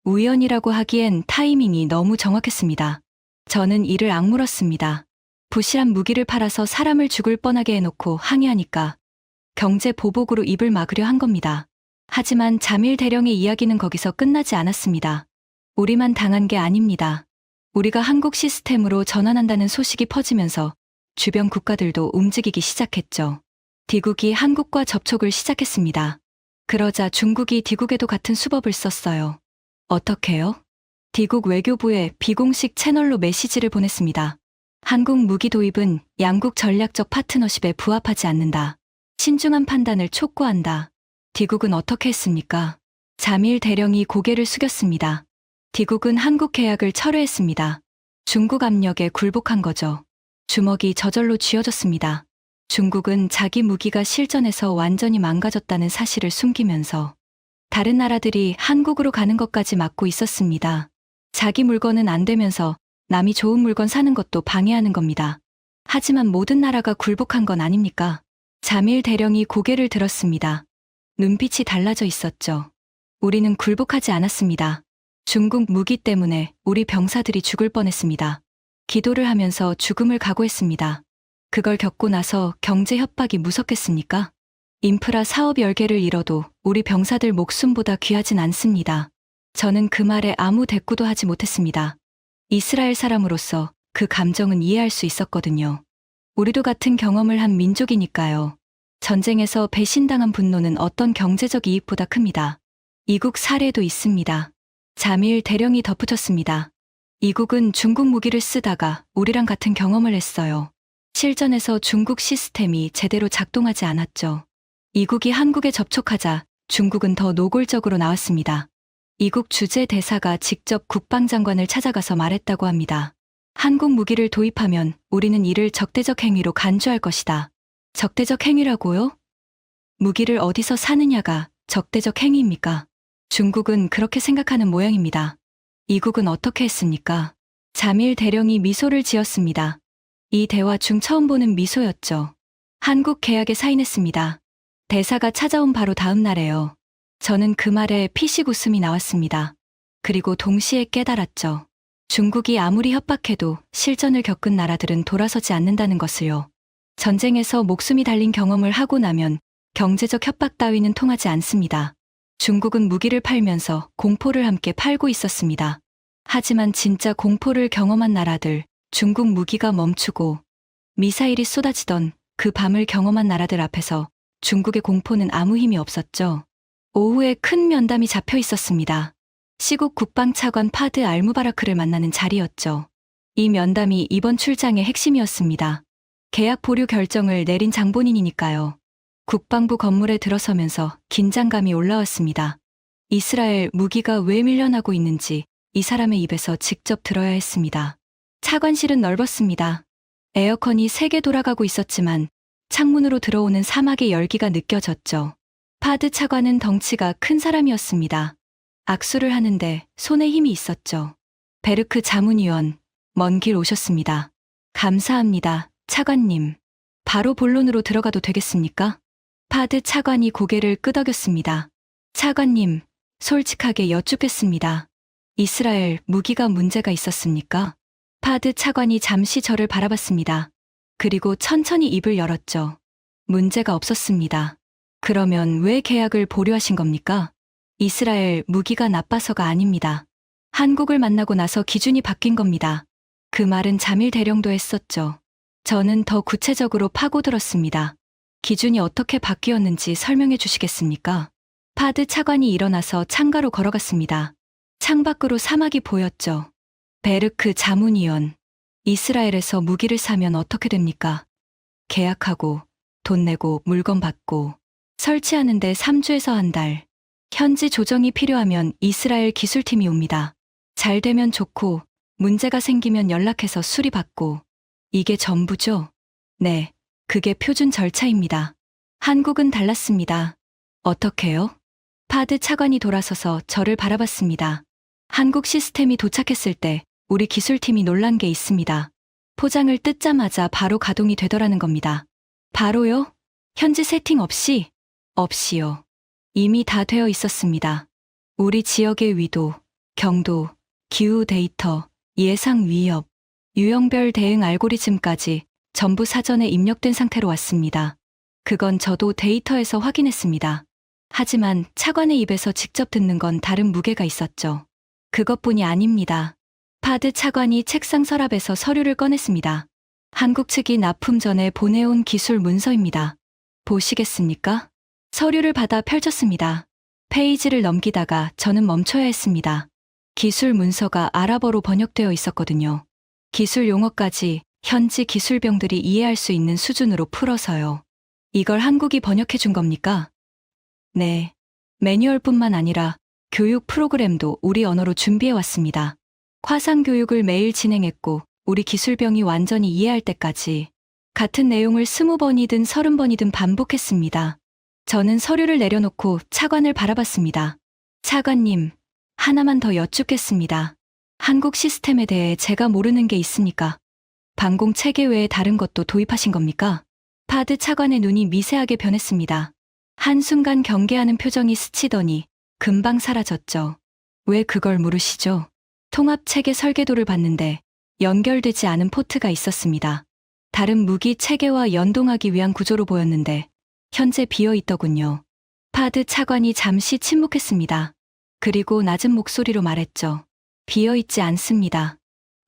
우연이라고 하기엔 타이밍이 너무 정확했습니다. 저는 이를 악물었습니다. 부실한 무기를 팔아서 사람을 죽을 뻔하게 해놓고 항의하니까 경제 보복으로 입을 막으려 한 겁니다. 하지만 자밀 대령의 이야기는 거기서 끝나지 않았습니다. 우리만 당한 게 아닙니다. 우리가 한국 시스템으로 전환한다는 소식이 퍼지면서 주변 국가들도 움직이기 시작했죠. D국이 한국과 접촉을 시작했습니다. 그러자 중국이 D국에도 같은 수법을 썼어요. 어떻게요? D국 외교부에 비공식 채널로 메시지를 보냈습니다. 한국 무기 도입은 양국 전략적 파트너십에 부합하지 않는다. 신중한 판단을 촉구한다. D국은 어떻게 했습니까? 자밀 대령이 고개를 숙였습니다. D국은 한국 계약을 철회했습니다. 중국 압력에 굴복한 거죠. 주먹이 저절로 쥐어졌습니다. 중국은 자기 무기가 실전에서 완전히 망가졌다는 사실을 숨기면서 다른 나라들이 한국으로 가는 것까지 막고 있었습니다. 자기 물건은 안 되면서 남이 좋은 물건 사는 것도 방해하는 겁니다. 하지만 모든 나라가 굴복한 건 아닙니까? 자밀 대령이 고개를 들었습니다. 눈빛이 달라져 있었죠. 우리는 굴복하지 않았습니다. 중국 무기 때문에 우리 병사들이 죽을 뻔했습니다. 기도를 하면서 죽음을 각오했습니다. 그걸 겪고 나서 경제 협박이 무섭겠습니까? 인프라 사업 10개를 잃어도 우리 병사들 목숨보다 귀하진 않습니다. 저는 그 말에 아무 대꾸도 하지 못했습니다. 이스라엘 사람으로서 그 감정은 이해할 수 있었거든요. 우리도 같은 경험을 한 민족이니까요. 전쟁에서 배신당한 분노는 어떤 경제적 이익보다 큽니다. 이국 사례도 있습니다. 자밀 대령이 덧붙였습니다. 이국은 중국 무기를 쓰다가 우리랑 같은 경험을 했어요. 실전에서 중국 시스템이 제대로 작동하지 않았죠. 이국이 한국에 접촉하자 중국은 더 노골적으로 나왔습니다. 이국 주재 대사가 직접 국방장관을 찾아가서 말했다고 합니다. 한국 무기를 도입하면 우리는 이를 적대적 행위로 간주할 것이다. 적대적 행위라고요? 무기를 어디서 사느냐가 적대적 행위입니까? 중국은 그렇게 생각하는 모양입니다. 이국은 어떻게 했습니까? 자밀 대령이 미소를 지었습니다. 이 대화 중 처음 보는 미소였죠. 한국 계약에 사인했습니다. 대사가 찾아온 바로 다음 날에요. 저는 그 말에 피식 웃음이 나왔습니다. 그리고 동시에 깨달았죠. 중국이 아무리 협박해도 실전을 겪은 나라들은 돌아서지 않는다는 것을요. 전쟁에서 목숨이 달린 경험을 하고 나면 경제적 협박 따위는 통하지 않습니다. 중국은 무기를 팔면서 공포를 함께 팔고 있었습니다. 하지만 진짜 공포를 경험한 나라들, 중국 무기가 멈추고 미사일이 쏟아지던 그 밤을 경험한 나라들 앞에서 중국의 공포는 아무 힘이 없었죠. 오후에 큰 면담이 잡혀 있었습니다. 시국 국방차관 파드 알무바라크를 만나는 자리였죠. 이 면담이 이번 출장의 핵심이었습니다. 계약 보류 결정을 내린 장본인이니까요. 국방부 건물에 들어서면서 긴장감이 올라왔습니다. 이스라엘 무기가 왜 밀려나고 있는지 이 사람의 입에서 직접 들어야 했습니다. 차관실은 넓었습니다. 에어컨이 3개 돌아가고 있었지만 창문으로 들어오는 사막의 열기가 느껴졌죠. 파드 차관은 덩치가 큰 사람이었습니다. 악수를 하는데 손에 힘이 있었죠. 베르크 자문위원, 먼 길 오셨습니다. 감사합니다, 차관님. 바로 본론으로 들어가도 되겠습니까? 파드 차관이 고개를 끄덕였습니다. 차관님, 솔직하게 여쭙겠습니다. 이스라엘 무기가 문제가 있었습니까? 파드 차관이 잠시 저를 바라봤습니다. 그리고 천천히 입을 열었죠. 문제가 없었습니다. 그러면 왜 계약을 보류하신 겁니까? 이스라엘 무기가 나빠서가 아닙니다. 한국을 만나고 나서 기준이 바뀐 겁니다. 그 말은 잠일 대령도 했었죠. 저는 더 구체적으로 파고들었습니다. 기준이 어떻게 바뀌었는지 설명해 주시겠습니까? 파드 차관이 일어나서 창가로 걸어갔습니다. 창밖으로 사막이 보였죠. 베르크 자문위원, 이스라엘에서 무기를 사면 어떻게 됩니까? 계약하고, 돈 내고, 물건 받고, 설치하는데 3주에서 한 달. 현지 조정이 필요하면 이스라엘 기술팀이 옵니다. 잘 되면 좋고, 문제가 생기면 연락해서 수리받고. 이게 전부죠? 네, 그게 표준 절차입니다. 한국은 달랐습니다. 어떻게요? 파드 차관이 돌아서서 저를 바라봤습니다. 한국 시스템이 도착했을 때 우리 기술팀이 놀란 게 있습니다. 포장을 뜯자마자 바로 가동이 되더라는 겁니다. 바로요? 현지 세팅 없이? 없이요. 이미 다 되어 있었습니다. 우리 지역의 위도, 경도, 기후 데이터, 예상 위협, 유형별 대응 알고리즘까지 전부 사전에 입력된 상태로 왔습니다. 그건 저도 데이터에서 확인했습니다. 하지만 차관의 입에서 직접 듣는 건 다른 무게가 있었죠. 그것뿐이 아닙니다. 파드 차관이 책상 서랍에서 서류를 꺼냈습니다. 한국 측이 납품 전에 보내온 기술 문서입니다. 보시겠습니까? 서류를 받아 펼쳤습니다. 페이지를 넘기다가 저는 멈춰야 했습니다. 기술 문서가 아랍어로 번역되어 있었거든요. 기술 용어까지 현지 기술병들이 이해할 수 있는 수준으로 풀어서요. 이걸 한국이 번역해 준 겁니까? 네. 매뉴얼뿐만 아니라 교육 프로그램도 우리 언어로 준비해 왔습니다. 화상 교육을 매일 진행했고 우리 기술병이 완전히 이해할 때까지 같은 내용을 20번이든 30번이든 반복했습니다. 저는 서류를 내려놓고 차관을 바라봤습니다. 차관님, 하나만 더 여쭙겠습니다. 한국 시스템에 대해 제가 모르는 게 있으니까 방공 체계 외에 다른 것도 도입하신 겁니까? 파드 차관의 눈이 미세하게 변했습니다. 한순간 경계하는 표정이 스치더니 금방 사라졌죠. 왜 그걸 물으시죠? 통합체계 설계도를 봤는데 연결되지 않은 포트가 있었습니다. 다른 무기 체계와 연동하기 위한 구조로 보였는데 현재 비어있더군요. 파드 차관이 잠시 침묵했습니다. 그리고 낮은 목소리로 말했죠. 비어있지 않습니다.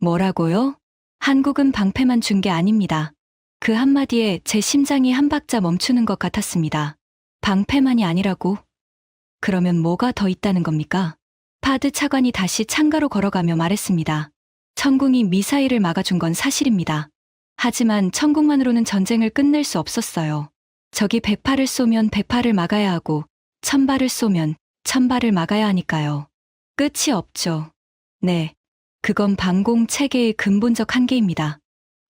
뭐라고요? 한국은 방패만 준 게 아닙니다. 그 한마디에 제 심장이 한 박자 멈추는 것 같았습니다. 방패만이 아니라고? 그러면 뭐가 더 있다는 겁니까? 파드 차관이 다시 창가로 걸어가며 말했습니다. 천궁이 미사일을 막아준 건 사실입니다. 하지만 천궁만으로는 전쟁을 끝낼 수 없었어요. 적이 100발을 쏘면 100발을 막아야 하고 1000발을 쏘면 1000발을 막아야 하니까요. 끝이 없죠. 네, 그건 방공 체계의 근본적 한계입니다.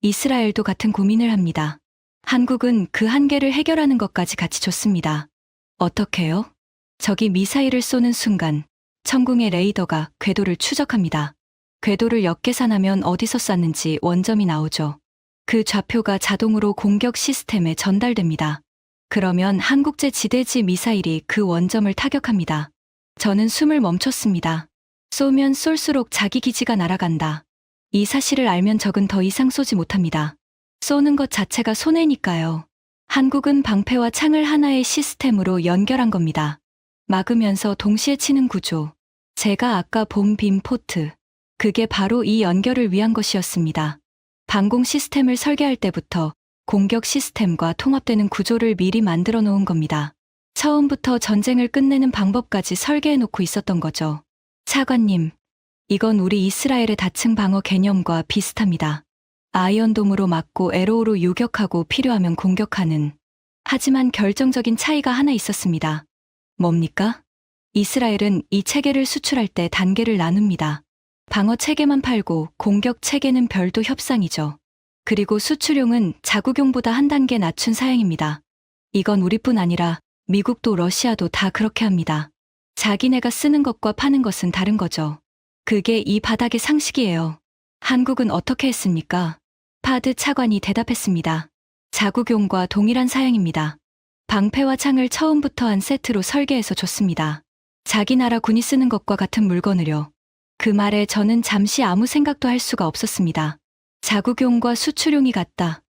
이스라엘도 같은 고민을 합니다. 한국은 그 한계를 해결하는 것까지 같이 줬습니다. 어떻게요? 적이 미사일을 쏘는 순간 천궁의 레이더가 궤도를 추적합니다. 궤도를 역계산하면 어디서 쐈는지 원점이 나오죠. 그 좌표가 자동으로 공격 시스템에 전달됩니다. 그러면 한국제 지대지 미사일이 그 원점을 타격합니다. 저는 숨을 멈췄습니다. 쏘면 쏠수록 자기 기지가 날아간다. 이 사실을 알면 적은 더 이상 쏘지 못합니다. 쏘는 것 자체가 손해니까요. 한국은 방패와 창을 하나의 시스템으로 연결한 겁니다. 막으면서 동시에 치는 구조. 제가 아까 본 빔포트. 그게 바로 이 연결을 위한 것이었습니다. 방공 시스템을 설계할 때부터 공격 시스템과 통합되는 구조를 미리 만들어 놓은 겁니다. 처음부터 전쟁을 끝내는 방법까지 설계해 놓고 있었던 거죠. 차관님, 이건 우리 이스라엘의 다층 방어 개념과 비슷합니다. 아이언돔으로 막고 에로우로 요격하고 필요하면 공격하는. 하지만 결정적인 차이가 하나 있었습니다. 뭡니까? 이스라엘은 이 체계를 수출할 때 단계를 나눕니다. 방어 체계만 팔고 공격 체계는 별도 협상이죠. 그리고 수출용은 자국용보다 한 단계 낮춘 사양입니다. 이건 우리뿐 아니라 미국도 러시아도 다 그렇게 합니다. 자기네가 쓰는 것과 파는 것은 다른 거죠. 그게 이 바닥의 상식이에요. 한국은 어떻게 했습니까? 파드 차관이 대답했습니다. 자국용과 동일한 사양입니다. 방패와 창을 처음부터 한 세트로 설계해서 줬습니다. 자기 나라 군이 쓰는 것과 같은 물건을요. 그 말에 저는 잠시 아무 생각도 할 수가 없었습니다. 자국용과 수출용이 같다.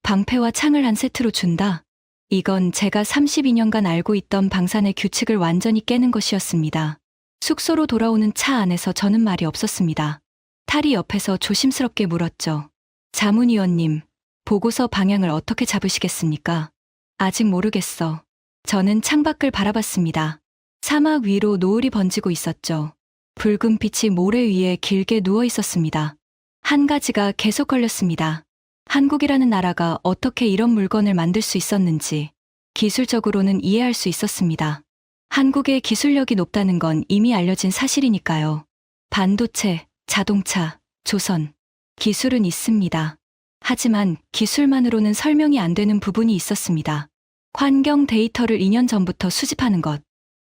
방패와 창을 한 세트로 준다. 이건 제가 32년간 알고 있던 방산의 규칙을 완전히 깨는 것이었습니다. 숙소로 돌아오는 차 안에서 저는 말이 없었습니다. 탈이 옆에서 조심스럽게 물었죠. 자문위원님, 보고서 방향을 어떻게 잡으시겠습니까? 아직 모르겠어. 저는 창밖을 바라봤습니다. 사막 위로 노을이 번지고 있었죠. 붉은 빛이 모래 위에 길게 누워 있었습니다. 한 가지가 계속 걸렸습니다. 한국이라는 나라가 어떻게 이런 물건을 만들 수 있었는지 기술적으로는 이해할 수 있었습니다. 한국의 기술력이 높다는 건 이미 알려진 사실이니까요. 반도체, 자동차, 조선, 기술은 있습니다. 하지만 기술만으로는 설명이 안 되는 부분이 있었습니다. 환경 데이터를 2년 전부터 수집하는 것,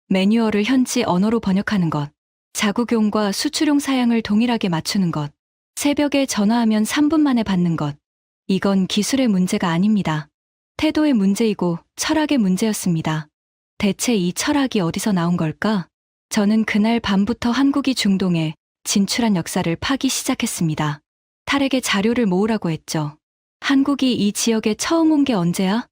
매뉴얼을 현지 언어로 번역하는 것, 자국용과 수출용 사양을 동일하게 맞추는 것, 새벽에 전화하면 3분 만에 받는 것. 이건 기술의 문제가 아닙니다. 태도의 문제이고 철학의 문제였습니다. 대체 이 철학이 어디서 나온 걸까? 저는 그날 밤부터 한국이 중동에 진출한 역사를 파기 시작했습니다. 탈에게 자료를 모으라고 했죠. 한국이 이 지역에 처음 온 게 언제야?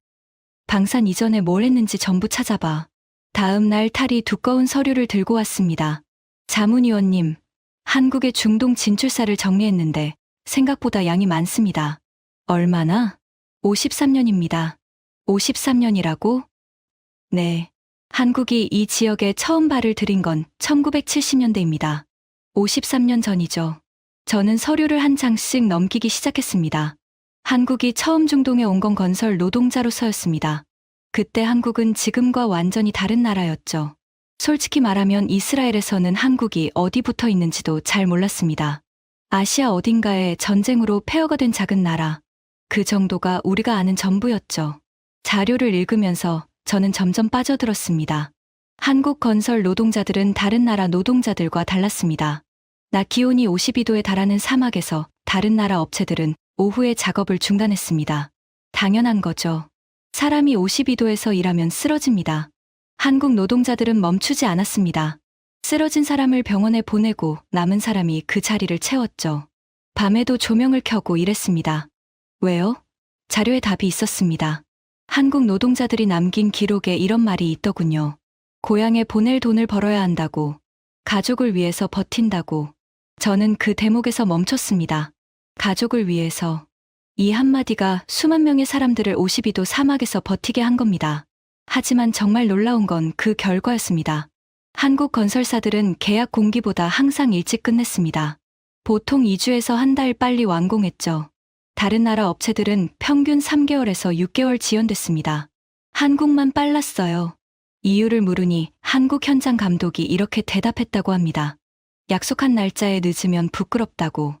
방산 이전에 뭘 했는지 전부 찾아봐. 다음 날 탈이 두꺼운 서류를 들고 왔습니다. 자문위원님, 한국의 중동 진출사를 정리했는데 생각보다 양이 많습니다. 얼마나? 53년입니다. 53년이라고? 네. 한국이 이 지역에 처음 발을 들인 건 1970년대입니다. 53년 전이죠. 저는 서류를 한 장씩 넘기기 시작했습니다. 한국이 처음 중동에 온 건 건설 노동자로서였습니다. 그때 한국은 지금과 완전히 다른 나라였죠. 솔직히 말하면 이스라엘에서는 한국이 어디 붙어 있는지도 잘 몰랐습니다. 아시아 어딘가에 전쟁으로 폐허가 된 작은 나라. 그 정도가 우리가 아는 전부였죠. 자료를 읽으면서 저는 점점 빠져들었습니다. 한국 건설 노동자들은 다른 나라 노동자들과 달랐습니다. 낮 기온이 52도에 달하는 사막에서 다른 나라 업체들은 오후에 작업을 중단했습니다. 당연한 거죠. 사람이 52도에서 일하면 쓰러집니다. 한국 노동자들은 멈추지 않았습니다. 쓰러진 사람을 병원에 보내고 남은 사람이 그 자리를 채웠죠. 밤에도 조명을 켜고 일했습니다. 왜요? 자료에 답이 있었습니다. 한국 노동자들이 남긴 기록에 이런 말이 있더군요. 고향에 보낼 돈을 벌어야 한다고, 가족을 위해서 버틴다고. 저는 그 대목에서 멈췄습니다. 가족을 위해서. 이 한마디가 수만 명의 사람들을 52도 사막에서 버티게 한 겁니다. 하지만 정말 놀라운 건 그 결과였습니다. 한국 건설사들은 계약 공기보다 항상 일찍 끝냈습니다. 보통 2주에서 한 달 빨리 완공했죠. 다른 나라 업체들은 평균 3개월에서 6개월 지연됐습니다. 한국만 빨랐어요. 이유를 물으니 한국 현장 감독이 이렇게 대답했다고 합니다. 약속한 날짜에 늦으면 부끄럽다고.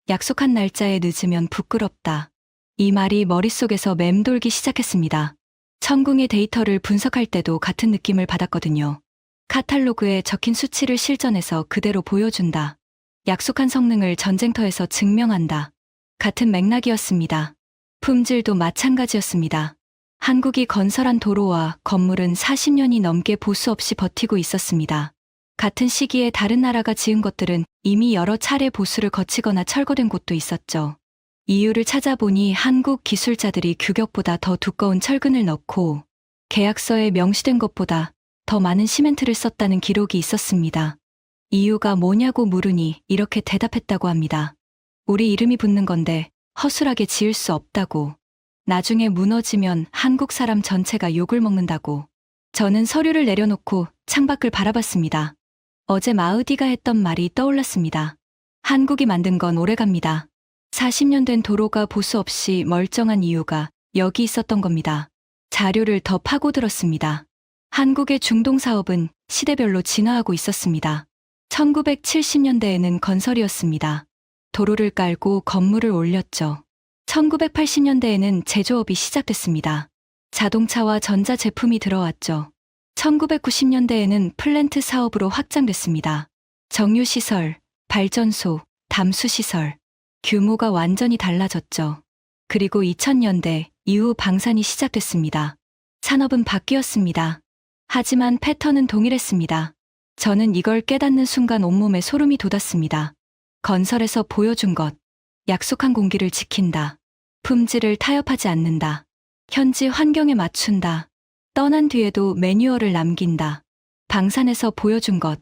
약속한 날짜에 늦으면 부끄럽다. 이 말이 머릿속에서 맴돌기 시작했습니다. 천궁의 데이터를 분석할 때도 같은 느낌을 받았거든요. 카탈로그에 적힌 수치를 실전에서 그대로 보여준다. 약속한 성능을 전쟁터에서 증명한다. 같은 맥락이었습니다. 품질도 마찬가지였습니다. 한국이 건설한 도로와 건물은 40년이 넘게 보수 없이 버티고 있었습니다. 같은 시기에 다른 나라가 지은 것들은 이미 여러 차례 보수를 거치거나 철거된 곳도 있었죠. 이유를 찾아보니 한국 기술자들이 규격보다 더 두꺼운 철근을 넣고 계약서에 명시된 것보다 더 많은 시멘트를 썼다는 기록이 있었습니다. 이유가 뭐냐고 물으니 이렇게 대답했다고 합니다. 우리 이름이 붙는 건데 허술하게 지을 수 없다고. 나중에 무너지면 한국 사람 전체가 욕을 먹는다고. 저는 서류를 내려놓고 창밖을 바라봤습니다. 어제 마우디가 했던 말이 떠올랐습니다. 한국이 만든 건 오래갑니다. 40년 된 도로가 보수 없이 멀쩡한 이유가 여기 있었던 겁니다. 자료를 더 파고들었습니다. 한국의 중동 사업은 시대별로 진화하고 있었습니다. 1970년대에는 건설이었습니다. 도로를 깔고 건물을 올렸죠. 1980년대에는 제조업이 시작됐습니다. 자동차와 전자제품이 들어왔죠. 1990년대에는 플랜트 사업으로 확장됐습니다. 정유시설, 발전소, 담수시설. 규모가 완전히 달라졌죠. 그리고 2000년대 이후 방산이 시작됐습니다. 산업은 바뀌었습니다. 하지만 패턴은 동일했습니다. 저는 이걸 깨닫는 순간 온몸에 소름이 돋았습니다. 건설에서 보여준 것, 약속한 공기를 지킨다. 품질을 타협하지 않는다. 현지 환경에 맞춘다. 떠난 뒤에도 매뉴얼을 남긴다. 방산에서 보여준 것,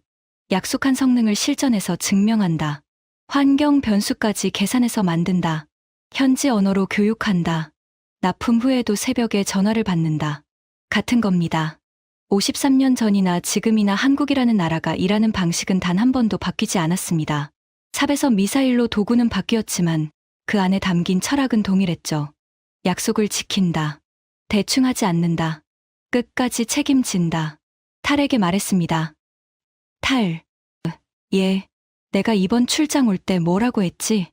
약속한 성능을 실전에서 증명한다. 환경 변수까지 계산해서 만든다. 현지 언어로 교육한다. 납품 후에도 새벽에 전화를 받는다. 같은 겁니다. 53년 전이나 지금이나 한국이라는 나라가 일하는 방식은 단 한 번도 바뀌지 않았습니다. 삽에서 미사일로 도구는 바뀌었지만 그 안에 담긴 철학은 동일했죠. 약속을 지킨다. 대충 하지 않는다. 끝까지 책임진다. 탈에게 말했습니다. 탈. 예. 내가 이번 출장 올 때 뭐라고 했지?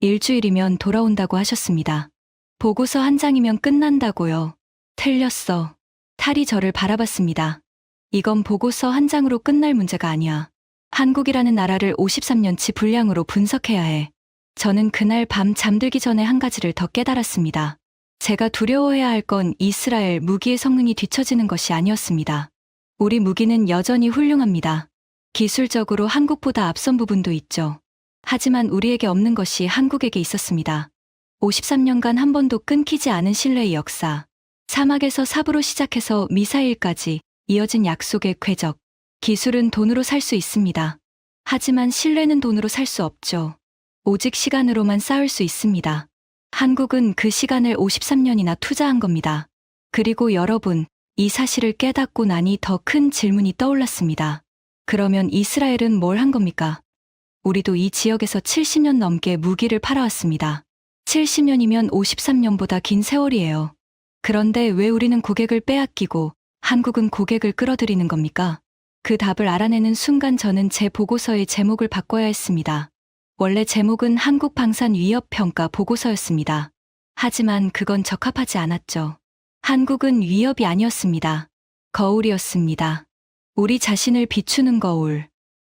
일주일이면 돌아온다고 하셨습니다. 보고서 한 장이면 끝난다고요. 틀렸어. 탈이 저를 바라봤습니다. 이건 보고서 한 장으로 끝날 문제가 아니야. 한국이라는 나라를 53년치 분량으로 분석해야 해. 저는 그날 밤 잠들기 전에 한 가지를 더 깨달았습니다. 제가 두려워해야 할 건 이스라엘 무기의 성능이 뒤처지는 것이 아니었습니다. 우리 무기는 여전히 훌륭합니다. 기술적으로 한국보다 앞선 부분도 있죠. 하지만 우리에게 없는 것이 한국에게 있었습니다. 53년간 한 번도 끊기지 않은 신뢰의 역사. 사막에서 삽으로 시작해서 미사일까지 이어진 약속의 궤적. 기술은 돈으로 살 수 있습니다. 하지만 신뢰는 돈으로 살 수 없죠. 오직 시간으로만 쌓을 수 있습니다. 한국은 그 시간을 53년이나 투자한 겁니다. 그리고 여러분, 이 사실을 깨닫고 나니 더 큰 질문이 떠올랐습니다. 그러면 이스라엘은 뭘 한 겁니까? 우리도 이 지역에서 70년 넘게 무기를 팔아왔습니다. 70년이면 53년보다 긴 세월이에요. 그런데 왜 우리는 고객을 빼앗기고 한국은 고객을 끌어들이는 겁니까? 그 답을 알아내는 순간 저는 제 보고서의 제목을 바꿔야 했습니다. 원래 제목은 한국 방산 위협 평가 보고서였습니다. 하지만 그건 적합하지 않았죠. 한국은 위협이 아니었습니다. 거울이었습니다. 우리 자신을 비추는 거울.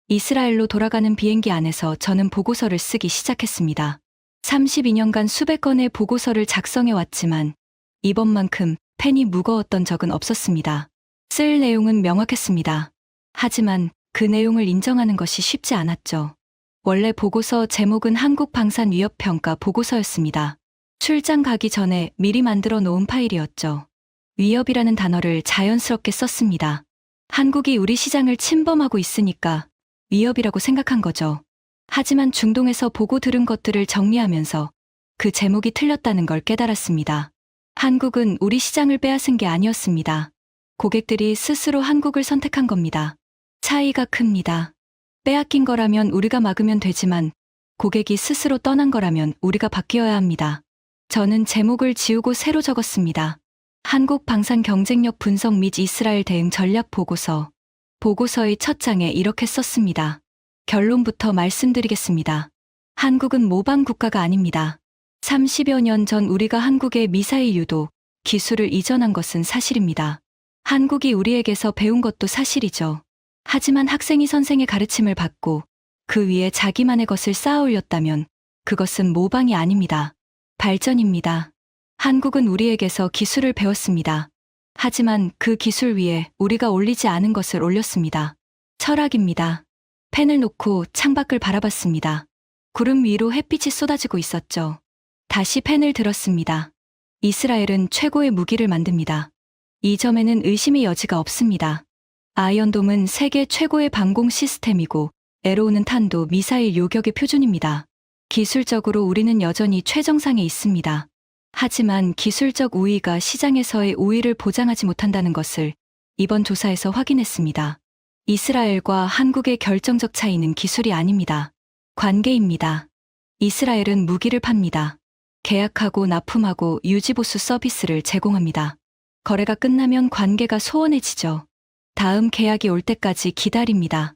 이스라엘로 돌아가는 비행기 안에서 저는 보고서를 쓰기 시작했습니다. 32년간 수백 건의 보고서를 작성해 왔지만 이번만큼 펜이 무거웠던 적은 없었습니다. 쓸 내용은 명확했습니다. 하지만 그 내용을 인정하는 것이 쉽지 않았죠. 원래 보고서 제목은 한국 방산 위협 평가 보고서였습니다. 출장 가기 전에 미리 만들어 놓은 파일이었죠. 위협이라는 단어를 자연스럽게 썼습니다. 한국이 우리 시장을 침범하고 있으니까 위협이라고 생각한 거죠. 하지만 중동에서 보고 들은 것들을 정리하면서 그 제목이 틀렸다는 걸 깨달았습니다. 한국은 우리 시장을 빼앗은 게 아니었습니다. 고객들이 스스로 한국을 선택한 겁니다. 차이가 큽니다. 빼앗긴 거라면 우리가 막으면 되지만 고객이 스스로 떠난 거라면 우리가 바뀌어야 합니다. 저는 제목을 지우고 새로 적었습니다. 한국 방산 경쟁력 분석 및 이스라엘 대응 전략 보고서. 보고서의 첫 장에 이렇게 썼습니다. 결론부터 말씀드리겠습니다. 한국은 모방 국가가 아닙니다. 30여 년 전 우리가 한국에 미사일 유도 기술을 이전한 것은 사실입니다. 한국이 우리에게서 배운 것도 사실이죠. 하지만 학생이 선생의 가르침을 받고 그 위에 자기만의 것을 쌓아 올렸다면 그것은 모방이 아닙니다. 발전입니다. 한국은 우리에게서 기술을 배웠습니다. 하지만 그 기술 위에 우리가 올리지 않은 것을 올렸습니다. 철학입니다. 펜을 놓고 창밖을 바라봤습니다. 구름 위로 햇빛이 쏟아지고 있었죠. 다시 펜을 들었습니다. 이스라엘은 최고의 무기를 만듭니다. 이 점에는 의심의 여지가 없습니다. 아이언돔은 세계 최고의 방공 시스템이고 에로우는 탄도 미사일 요격의 표준입니다. 기술적으로 우리는 여전히 최정상에 있습니다. 하지만 기술적 우위가 시장에서의 우위를 보장하지 못한다는 것을 이번 조사에서 확인했습니다. 이스라엘과 한국의 결정적 차이는 기술이 아닙니다. 관계입니다. 이스라엘은 무기를 팝니다. 계약하고 납품하고 유지보수 서비스를 제공합니다. 거래가 끝나면 관계가 소원해지죠. 다음 계약이 올 때까지 기다립니다.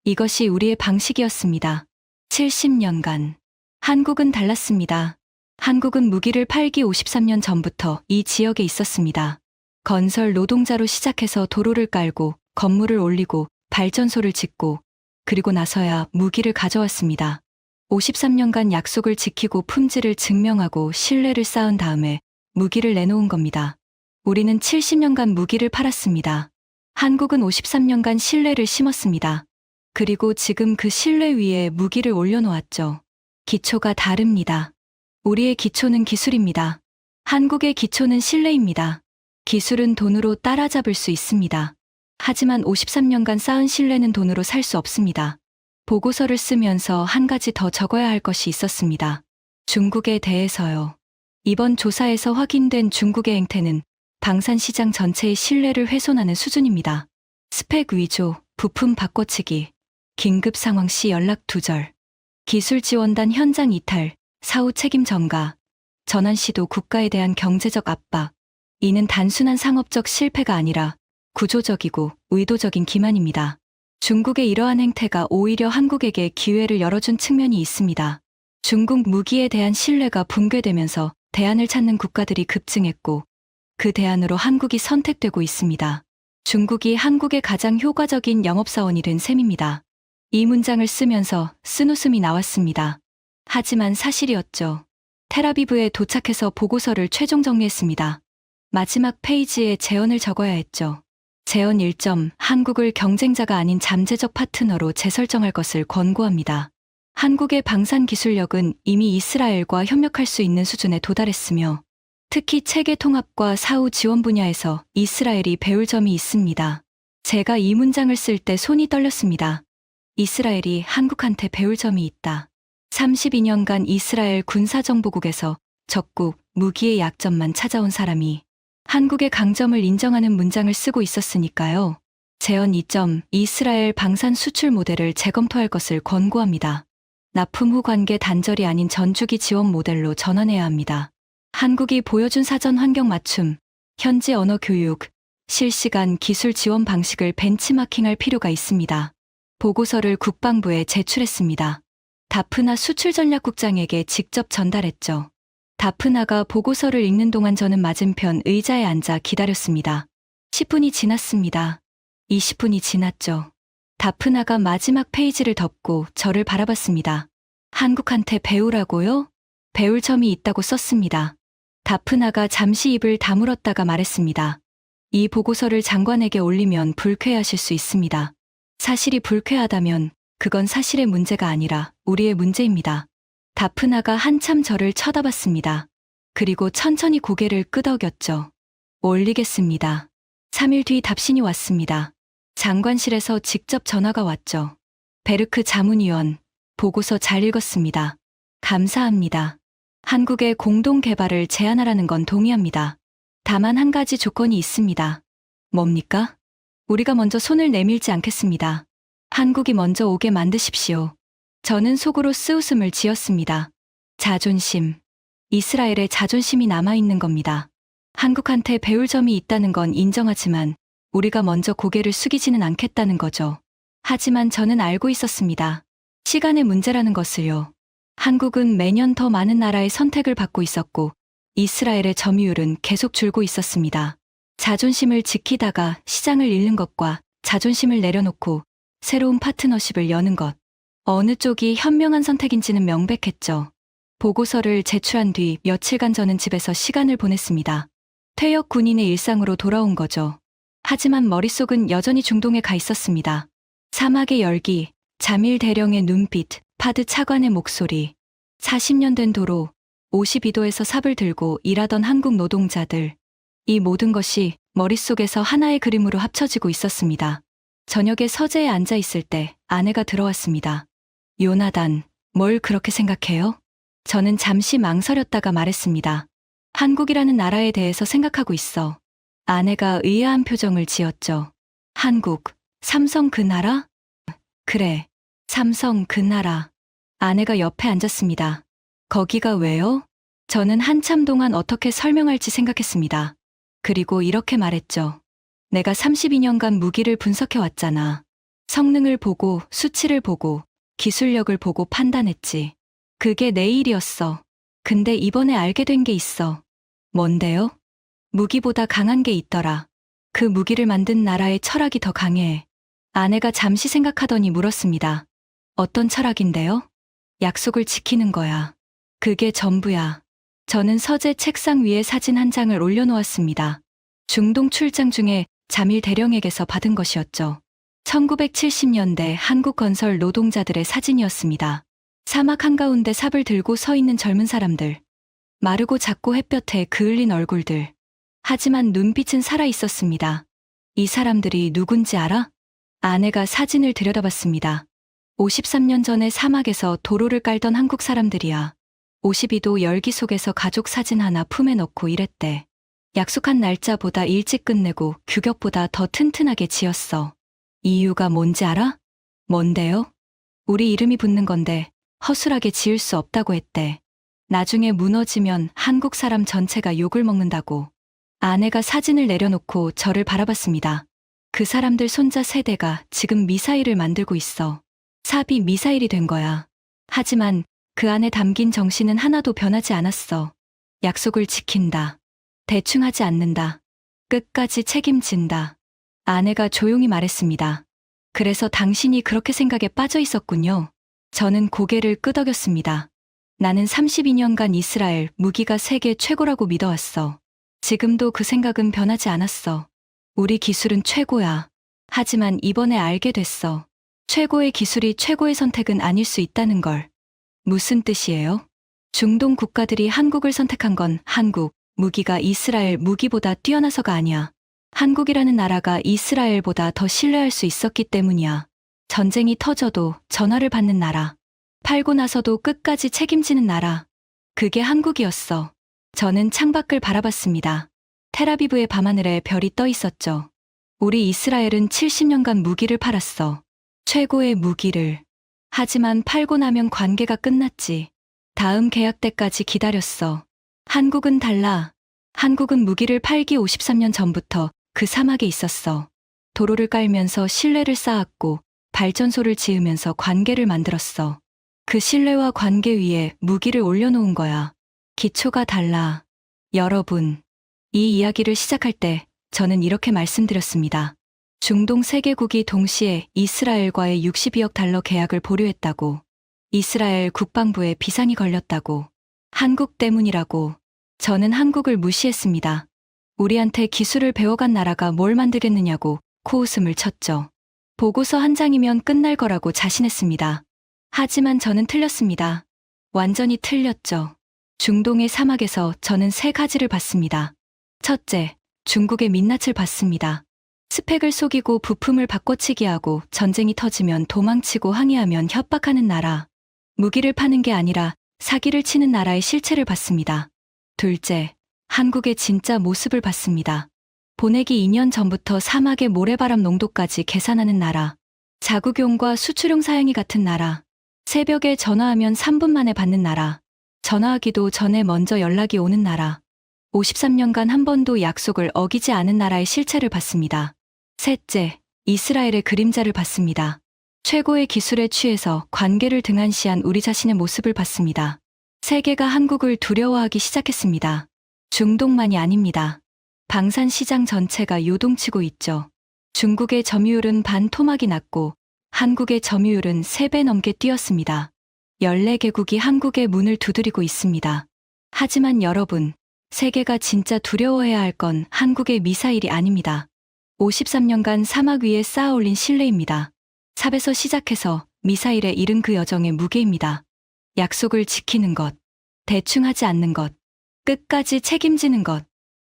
이것이 우리의 방식이었습니다. 70년간. 한국은 달랐습니다. 한국은 무기를 팔기 53년 전부터 이 지역에 있었습니다. 건설 노동자로 시작해서 도로를 깔고 건물을 올리고 발전소를 짓고 그리고 나서야 무기를 가져왔습니다. 53년간 약속을 지키고 품질을 증명하고 신뢰를 쌓은 다음에 무기를 내놓은 겁니다. 우리는 70년간 무기를 팔았습니다. 한국은 53년간 신뢰를 심었습니다. 그리고 지금 그 신뢰 위에 무기를 올려놓았죠. 기초가 다릅니다. 우리의 기초는 기술입니다. 한국의 기초는 신뢰입니다. 기술은 돈으로 따라잡을 수 있습니다. 하지만 53년간 쌓은 신뢰는 돈으로 살 수 없습니다. 보고서를 쓰면서 한 가지 더 적어야 할 것이 있었습니다. 중국에 대해서요. 이번 조사에서 확인된 중국의 행태는 방산시장 전체의 신뢰를 훼손하는 수준입니다. 스펙 위조, 부품 바꿔치기, 긴급 상황 시 연락 두절, 기술지원단 현장 이탈, 사후 책임 전가, 전환 시도 국가에 대한 경제적 압박. 이는 단순한 상업적 실패가 아니라 구조적이고 의도적인 기만입니다. 중국의 이러한 행태가 오히려 한국에게 기회를 열어준 측면이 있습니다. 중국 무기에 대한 신뢰가 붕괴되면서 대안을 찾는 국가들이 급증했고 그 대안으로 한국이 선택되고 있습니다. 중국이 한국의 가장 효과적인 영업사원이 된 셈입니다. 이 문장을 쓰면서 쓴웃음이 나왔습니다. 하지만 사실이었죠. 텔아비브에 도착해서 보고서를 최종 정리했습니다. 마지막 페이지에 제언을 적어야 했죠. 제언 1점, 한국을 경쟁자가 아닌 잠재적 파트너로 재설정할 것을 권고합니다. 한국의 방산 기술력은 이미 이스라엘과 협력할 수 있는 수준에 도달했으며 특히 체계 통합과 사후 지원 분야에서 이스라엘이 배울 점이 있습니다. 제가 이 문장을 쓸 때 손이 떨렸습니다. 이스라엘이 한국한테 배울 점이 있다. 32년간 이스라엘 군사정보국에서 적국, 무기의 약점만 찾아온 사람이 한국의 강점을 인정하는 문장을 쓰고 있었으니까요. 제언 2점, 이스라엘 방산 수출 모델을 재검토할 것을 권고합니다. 납품 후 관계 단절이 아닌 전주기 지원 모델로 전환해야 합니다. 한국이 보여준 사전 환경 맞춤, 현지 언어 교육, 실시간 기술 지원 방식을 벤치마킹할 필요가 있습니다. 보고서를 국방부에 제출했습니다. 다프나 수출전략국장에게 직접 전달했죠. 다프나가 보고서를 읽는 동안 저는 맞은편 의자에 앉아 기다렸습니다. 10분이 지났습니다. 20분이 지났죠. 다프나가 마지막 페이지를 덮고 저를 바라봤습니다. 한국한테 배우라고요? 배울 점이 있다고 썼습니다. 다프나가 잠시 입을 다물었다가 말했습니다. 이 보고서를 장관에게 올리면 불쾌하실 수 있습니다. 사실이 불쾌하다면 그건 사실의 문제가 아니라 우리의 문제입니다. 다프나가 한참 저를 쳐다봤습니다. 그리고 천천히 고개를 끄덕였죠. 올리겠습니다. 3일 뒤 답신이 왔습니다. 장관실에서 직접 전화가 왔죠. 베르크 자문위원, 보고서 잘 읽었습니다. 감사합니다. 한국의 공동 개발을 제안하라는 건 동의합니다. 다만 한 가지 조건이 있습니다. 뭡니까? 우리가 먼저 손을 내밀지 않겠습니다. 한국이 먼저 오게 만드십시오. 저는 속으로 쓰웃음을 지었습니다. 자존심. 이스라엘의 자존심이 남아있는 겁니다. 한국한테 배울 점이 있다는 건 인정하지만 우리가 먼저 고개를 숙이지는 않겠다는 거죠. 하지만 저는 알고 있었습니다. 시간의 문제라는 것을요. 한국은 매년 더 많은 나라의 선택을 받고 있었고 이스라엘의 점유율은 계속 줄고 있었습니다. 자존심을 지키다가 시장을 잃는 것과 자존심을 내려놓고 새로운 파트너십을 여는 것. 어느 쪽이 현명한 선택인지는 명백했죠. 보고서를 제출한 뒤 며칠간 저는 집에서 시간을 보냈습니다. 퇴역 군인의 일상으로 돌아온 거죠. 하지만 머릿속은 여전히 중동에 가 있었습니다. 사막의 열기, 자밀 대령의 눈빛, 파드 차관의 목소리, 40년 된 도로, 52도에서 삽을 들고 일하던 한국 노동자들. 이 모든 것이 머릿속에서 하나의 그림으로 합쳐지고 있었습니다. 저녁에 서재에 앉아 있을 때 아내가 들어왔습니다. 요나단, 뭘 그렇게 생각해요? 저는 잠시 망설였다가 말했습니다. 한국이라는 나라에 대해서 생각하고 있어. 아내가 의아한 표정을 지었죠. 한국, 삼성 그 나라? 그래, 삼성 그 나라. 아내가 옆에 앉았습니다. 거기가 왜요? 저는 한참 동안 어떻게 설명할지 생각했습니다. 그리고 이렇게 말했죠. 내가 32년간 무기를 분석해 왔잖아. 성능을 보고, 수치를 보고, 기술력을 보고 판단했지. 그게 내 일이었어. 근데 이번에 알게 된 게 있어. 뭔데요? 무기보다 강한 게 있더라. 그 무기를 만든 나라의 철학이 더 강해. 아내가 잠시 생각하더니 물었습니다. 어떤 철학인데요? 약속을 지키는 거야. 그게 전부야. 저는 서재 책상 위에 사진 한 장을 올려놓았습니다. 중동 출장 중에 자밀 대령에게서 받은 것이었죠. 1970년대 한국 건설 노동자들의 사진이었습니다. 사막 한가운데 삽을 들고 서 있는 젊은 사람들. 마르고 작고 햇볕에 그을린 얼굴들. 하지만 눈빛은 살아 있었습니다. 이 사람들이 누군지 알아? 아내가 사진을 들여다봤습니다. 53년 전에 사막에서 도로를 깔던 한국 사람들이야. 52도 열기 속에서 가족 사진 하나 품에 넣고 일했대. 약속한 날짜보다 일찍 끝내고 규격보다 더 튼튼하게 지었어. 이유가 뭔지 알아? 뭔데요? 우리 이름이 붙는 건데 허술하게 지을 수 없다고 했대. 나중에 무너지면 한국 사람 전체가 욕을 먹는다고. 아내가 사진을 내려놓고 저를 바라봤습니다. 그 사람들 손자 세대가 지금 미사일을 만들고 있어. 삽이 미사일이 된 거야. 하지만 그 안에 담긴 정신은 하나도 변하지 않았어. 약속을 지킨다. 대충 하지 않는다. 끝까지 책임진다. 아내가 조용히 말했습니다. 그래서 당신이 그렇게 생각에 빠져 있었군요. 저는 고개를 끄덕였습니다. 나는 32년간 이스라엘 무기가 세계 최고라고 믿어왔어. 지금도 그 생각은 변하지 않았어. 우리 기술은 최고야. 하지만 이번에 알게 됐어. 최고의 기술이 최고의 선택은 아닐 수 있다는 걸. 무슨 뜻이에요? 중동 국가들이 한국을 선택한 건 한국 무기가 이스라엘 무기보다 뛰어나서가 아니야. 한국이라는 나라가 이스라엘보다 더 신뢰할 수 있었기 때문이야. 전쟁이 터져도 전화를 받는 나라. 팔고 나서도 끝까지 책임지는 나라. 그게 한국이었어. 저는 창밖을 바라봤습니다. 텔아비브의 밤하늘에 별이 떠 있었죠. 우리 이스라엘은 70년간 무기를 팔았어. 최고의 무기를. 하지만 팔고 나면 관계가 끝났지. 다음 계약 때까지 기다렸어. 한국은 달라. 한국은 무기를 팔기 53년 전부터 그 사막에 있었어. 도로를 깔면서 신뢰를 쌓았고 발전소를 지으면서 관계를 만들었어. 그 신뢰와 관계 위에 무기를 올려놓은 거야. 기초가 달라. 여러분, 이 이야기를 시작할 때 저는 이렇게 말씀드렸습니다. 중동 3개국이 동시에 이스라엘과의 62억 달러 계약을 보류했다고. 이스라엘 국방부에 비상이 걸렸다고. 한국 때문이라고. 저는 한국을 무시했습니다. 우리한테 기술을 배워간 나라가 뭘 만들겠느냐고 코웃음을 쳤죠. 보고서 한 장이면 끝날 거라고 자신했습니다. 하지만 저는 틀렸습니다. 완전히 틀렸죠. 중동의 사막에서 저는 3가지를 봤습니다. 첫째, 중국의 민낯을 봤습니다. 스펙을 속이고 부품을 바꿔치기 하고 전쟁이 터지면 도망치고 항의하면 협박하는 나라. 무기를 파는 게 아니라 사기를 치는 나라의 실체를 봤습니다. 둘째, 한국의 진짜 모습을 봤습니다. 보내기 2년 전부터 사막의 모래바람 농도까지 계산하는 나라. 자국용과 수출용 사양이 같은 나라. 새벽에 전화하면 3분 만에 받는 나라. 전화하기도 전에 먼저 연락이 오는 나라. 53년간 한 번도 약속을 어기지 않은 나라의 실체를 봤습니다. 셋째, 이스라엘의 그림자를 봤습니다. 최고의 기술에 취해서 관계를 등한시한 우리 자신의 모습을 봤습니다. 세계가 한국을 두려워하기 시작했습니다. 중동만이 아닙니다. 방산 시장 전체가 요동치고 있죠. 중국의 점유율은 반 토막이 났고 한국의 점유율은 3배 넘게 뛰었습니다. 14개국이 한국의 문을 두드리고 있습니다. 하지만 여러분, 세계가 진짜 두려워해야 할 건 한국의 미사일이 아닙니다. 53년간 사막 위에 쌓아 올린 신뢰입니다. 삽에서 시작해서 미사일에 이른 그 여정의 무게입니다. 약속을 지키는 것, 대충 하지 않는 것, 끝까지 책임지는 것.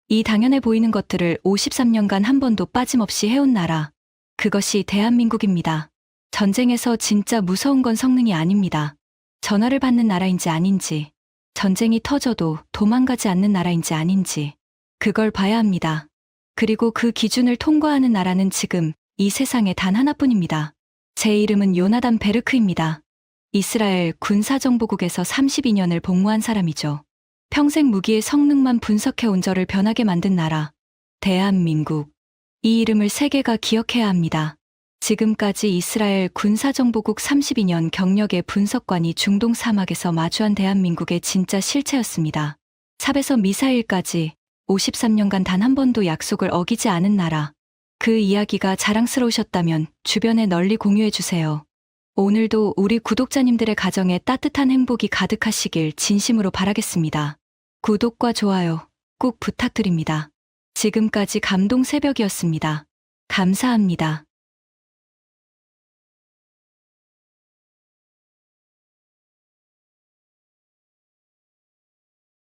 이 당연해 보이는 것들을 53년간 한 번도 빠짐없이 해온 나라. 그것이 대한민국입니다. 전쟁에서 진짜 무서운 건 성능이 아닙니다. 전화를 받는 나라인지 아닌지, 전쟁이 터져도 도망가지 않는 나라인지 아닌지, 그걸 봐야 합니다. 그리고 그 기준을 통과하는 나라는 지금 이 세상에 단 하나뿐입니다. 제 이름은 요나단 베르크입니다. 이스라엘 군사정보국에서 32년을 복무한 사람이죠. 평생 무기의 성능만 분석해 온 저를 변하게 만든 나라, 대한민국. 이 이름을 세계가 기억해야 합니다. 지금까지 이스라엘 군사정보국 32년 경력의 분석관이 중동 사막에서 마주한 대한민국의 진짜 실체였습니다. 삽에서 미사일까지 53년간 단 한 번도 약속을 어기지 않은 나라. 그 이야기가 자랑스러우셨다면 주변에 널리 공유해주세요. 오늘도 우리 구독자님들의 가정에 따뜻한 행복이 가득하시길 진심으로 바라겠습니다. 구독과 좋아요 꼭 부탁드립니다. 지금까지 감동 새벽이었습니다. 감사합니다.